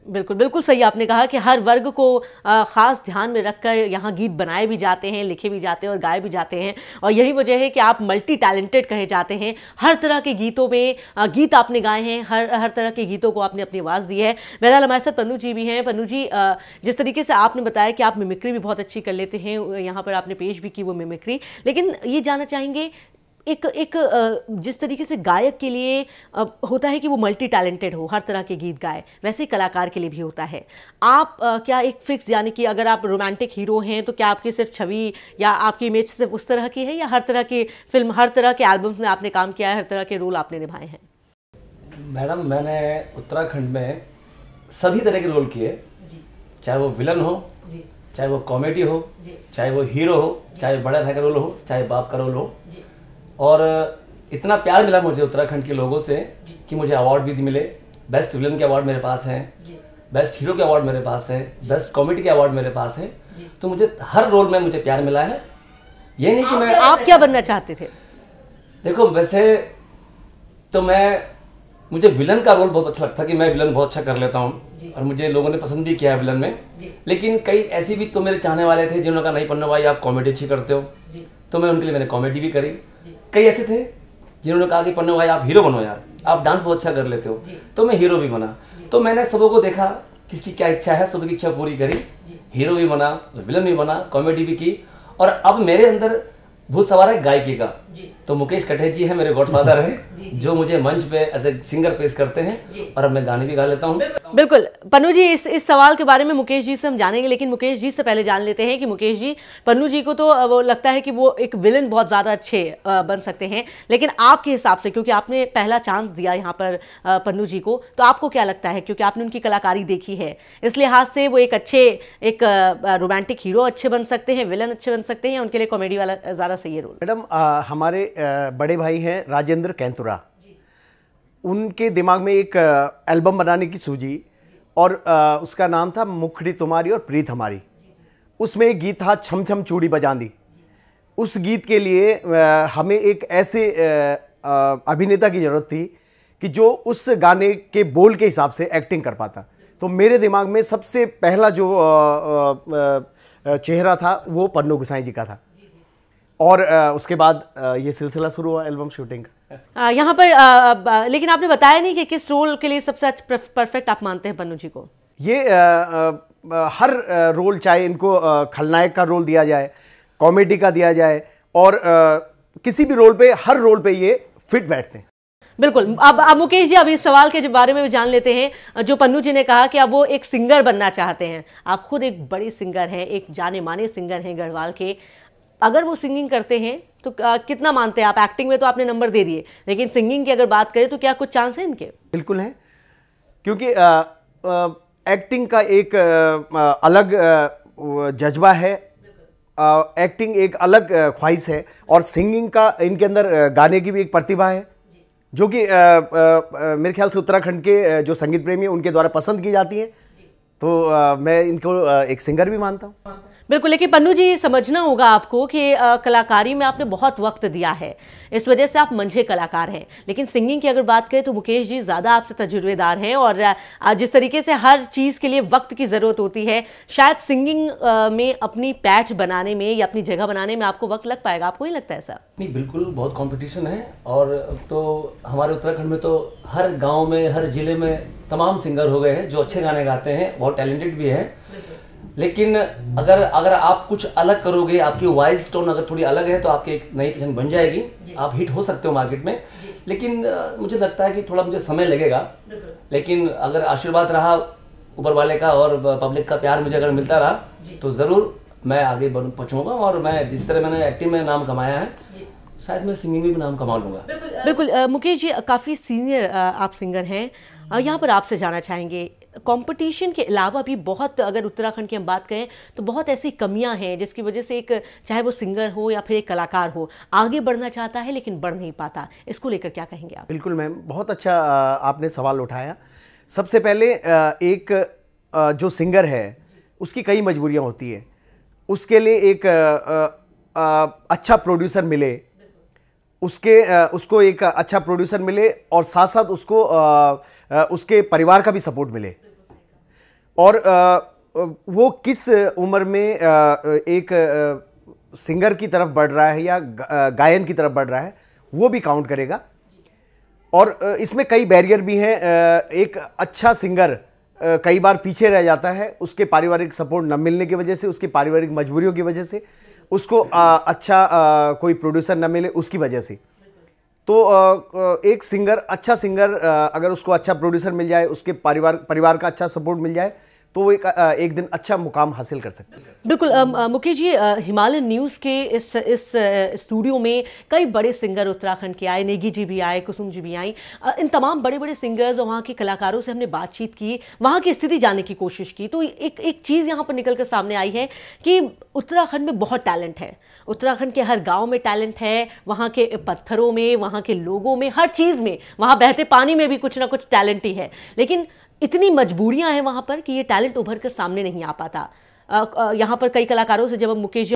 बिल्कुल बिल्कुल सही आपने कहा कि हर वर्ग को ख़ास ध्यान में रखकर यहाँ गीत बनाए भी जाते हैं, लिखे भी जाते हैं और गाए भी जाते हैं, और यही वजह है कि आप मल्टी टैलेंटेड कहे जाते हैं। हर तरह के गीतों में गीत आपने गाए हैं, हर तरह के गीतों को आपने अपनी आवाज़ दी है। मेरा हमारे साथ पन्नू जी भी हैं। पन्नू जी, जिस तरीके से आपने बताया कि आप मिमिक्री भी बहुत अच्छी कर लेते हैं, यहाँ पर आपने पेश भी की वो मिमिक्री, लेकिन ये जानना चाहेंगे एक जिस तरीके से गायक के लिए होता है कि वो मल्टी टैलेंटेड हो, हर तरह के गीत गाए, वैसे ही कलाकार के लिए भी होता है। आप क्या एक फिक्स, यानी कि अगर आप रोमांटिक हीरो हैं तो क्या आपकी सिर्फ छवि या आपकी इमेज सिर्फ उस तरह की है, या हर तरह की फिल्म, हर तरह के एल्बम्स में आपने काम किया है, हर तरह के रोल आपने निभाए हैं? मैडम, मैंने उत्तराखंड में सभी तरह के रोल किए, चाहे वो विलन हो, चाहे वो कॉमेडी हो, चाहे वो हीरो हो, चाहे बड़ा भाई का रोल हो, चाहे बाप का रोल हो। और इतना प्यार मिला मुझे उत्तराखंड के लोगों से कि मुझे अवार्ड भी मिले। बेस्ट विलन के अवार्ड मेरे पास है, बेस्ट हीरो के अवार्ड मेरे पास है, बेस्ट कॉमेडी के अवार्ड मेरे पास है। तो मुझे हर रोल में मुझे प्यार मिला है। ये नहीं कि आप क्या बनना चाहते थे? देखो, वैसे तो मुझे विलन का रोल बहुत अच्छा लगता है कि मैं विलन बहुत अच्छा कर लेता हूँ, और मुझे लोगों ने पसंद भी किया है विलन में। लेकिन कई ऐसी भी तो मेरे चाहने वाले थे जिन्होंने कहा नहीं पन्नू भाई आप कॉमेडी अच्छी करते हो, तो मैं उनके लिए मैंने कॉमेडी भी करी। कई ऐसे थे जिन्होंने कहा कि पन्नू भाई आप हीरो बनो यार, आप डांस बहुत अच्छा कर लेते हो, तो मैं हीरो भी बना। तो मैंने सबों को देखा किसकी क्या इच्छा है, सबकी इच्छा पूरी करी, हीरो भी बना, विलन भी बना, कॉमेडी भी की। और अब मेरे अंदर भूत सवार है गायकी का। तो मुकेश कटेच जी है मेरे गॉडफादर है, जो मुझे मंच पे एज ए सिंगर पेश करते हैं, और अब मैं गाने भी गा लेता हूँ। बिल्कुल पन्नू जी, इस सवाल के बारे में मुकेश जी से हम जानेंगे, लेकिन मुकेश जी से पहले जान लेते हैं कि मुकेश जी, पन्नू जी को तो वो लगता है कि वो एक विलन बहुत ज़्यादा अच्छे बन सकते हैं, लेकिन आपके हिसाब से, क्योंकि आपने पहला चांस दिया यहाँ पर पन्नू जी को, तो आपको क्या लगता है, क्योंकि आपने उनकी कलाकारी देखी है, इस लिहाज से वो एक रोमांटिक हीरो अच्छे बन सकते हैं, विलन अच्छे बन सकते हैं, या उनके लिए कॉमेडी वाला ज़्यादा सही है रोल? मैडम, हमारे बड़े भाई हैं राजेंद्र कैंतुरा, उनके दिमाग में एक एल्बम बनाने की सूझी और उसका नाम था मुखड़ी तुम्हारी और प्रीत हमारी। उसमें एक गीत था छम छम चूड़ी बजांदी। उस गीत के लिए हमें एक ऐसे अभिनेता की ज़रूरत थी कि जो उस गाने के बोल के हिसाब से एक्टिंग कर पाता। तो मेरे दिमाग में सबसे पहला जो चेहरा था वो पन्नू गोसाई जी का था, और उसके बाद ये सिलसिला शुरू हुआ एल्बम शूटिंग का। यहाँ पर लेकिन आपने बताया नहीं कि किस रोल के लिए सबसे परफेक्ट आप मानते हैं पन्नू जी को? ये हर रोल, चाहे इनको खलनायक का रोल दिया जाए, कॉमेडी का दिया जाए, और किसी भी रोल पे, हर रोल पे ये फिट बैठते हैं। बिल्कुल। अब मुकेश जी, अब इस सवाल के बारे में भी जान लेते हैं। जो पन्नू जी ने कहा कि अब वो एक सिंगर बनना चाहते हैं, आप खुद एक बड़े सिंगर हैं, एक जाने माने सिंगर हैं गढ़वाल के, अगर वो सिंगिंग करते हैं तो कितना मानते हैं आप? एक्टिंग में तो आपने नंबर दे दिए, लेकिन सिंगिंग की अगर बात करें तो क्या कुछ चांस है इनके? बिल्कुल है, क्योंकि एक्टिंग का एक अलग जज्बा है, एक्टिंग एक अलग ख्वाहिश है, और सिंगिंग का इनके अंदर गाने की भी एक प्रतिभा है, जो कि मेरे ख्याल से उत्तराखंड के जो संगीत प्रेमी हैं उनके द्वारा पसंद की जाती है। तो मैं इनको एक सिंगर भी मानता हूँ। बिल्कुल, लेकिन पन्नू जी, समझना होगा आपको कि कलाकारी में आपने बहुत वक्त दिया है, इस वजह से आप मंझे कलाकार हैं, लेकिन सिंगिंग की अगर बात करें तो मुकेश जी ज़्यादा आपसे तजुर्बेदार हैं, और जिस तरीके से हर चीज़ के लिए वक्त की ज़रूरत होती है, शायद सिंगिंग में अपनी पैच बनाने में या अपनी जगह बनाने में आपको वक्त लग पाएगा, आपको नहीं लगता ऐसा? नहीं, बिल्कुल, बहुत कंपटीशन है, और तो हमारे उत्तराखंड में तो हर गांव में, हर जिले में तमाम सिंगर हो गए हैं जो अच्छे गाने गाते हैं, बहुत टैलेंटेड भी है। लेकिन अगर आप कुछ अलग करोगे, आपकी वॉइस टोन अगर थोड़ी अलग है, तो आपकी एक नई पहचान बन जाएगी, आप हिट हो सकते हो मार्केट में। लेकिन मुझे लगता है कि थोड़ा मुझे समय लगेगा, लेकिन अगर आशीर्वाद रहा ऊपर वाले का और पब्लिक का प्यार मुझे अगर मिलता रहा, तो ज़रूर मैं आगे पहुँचूंगा, और मैं जिस तरह मैंने एक्टिंग में नाम कमाया है, शायद मैं सिंगिंग में भी नाम कमा लूँगा। बिल्कुल। मुकेश जी, काफ़ी सीनियर आप सिंगर हैं, यहाँ पर आपसे जानना चाहेंगे, कंपटीशन के अलावा भी बहुत, अगर उत्तराखंड की हम बात करें तो बहुत ऐसी कमियां हैं जिसकी वजह से एक, चाहे वो सिंगर हो या फिर एक कलाकार हो, आगे बढ़ना चाहता है लेकिन बढ़ नहीं पाता, इसको लेकर क्या कहेंगे आप? बिल्कुल मैम, बहुत अच्छा आपने सवाल उठाया। सबसे पहले एक जो सिंगर है उसकी कई मजबूरियां होती है, उसके लिए एक अच्छा प्रोड्यूसर मिले, उसको एक अच्छा प्रोड्यूसर मिले, और साथ साथ उसको उसके परिवार का भी सपोर्ट मिले, और वो किस उम्र में एक सिंगर की तरफ बढ़ रहा है या गायन की तरफ बढ़ रहा है, वो भी काउंट करेगा। और इसमें कई बैरियर भी हैं। एक अच्छा सिंगर कई बार पीछे रह जाता है, उसके पारिवारिक सपोर्ट न मिलने की वजह से, उसकी पारिवारिक मजबूरियों की वजह से, उसको अच्छा कोई प्रोड्यूसर न मिले उसकी वजह से। तो एक सिंगर, अच्छा सिंगर, अगर उसको अच्छा प्रोड्यूसर मिल जाए, उसके परिवार का अच्छा सपोर्ट मिल जाए, तो वो एक दिन अच्छा मुकाम हासिल कर सकते हैं। बिल्कुल। मुकेश जी, हिमालयन न्यूज़ के इस स्टूडियो में कई बड़े सिंगर उत्तराखंड के आए, नेगी जी भी आए, कुसुम जी भी आई, इन तमाम बड़े बड़े सिंगर्स और वहाँ के कलाकारों से हमने बातचीत की, वहाँ की स्थिति जानने की कोशिश की, तो एक चीज़ यहाँ पर निकल कर सामने आई है कि उत्तराखंड में बहुत टैलेंट है, उत्तराखंड के हर गाँव में टैलेंट है, वहाँ के पत्थरों में, वहाँ के लोगों में, हर चीज़ में, वहाँ बहते पानी में भी कुछ ना कुछ टैलेंट ही है, लेकिन इतनी मजबूरियां हैं वहां पर कि ये टैलेंट उभर कर सामने नहीं आ पाता। यहाँ पर कई कलाकारों से जब मुकेश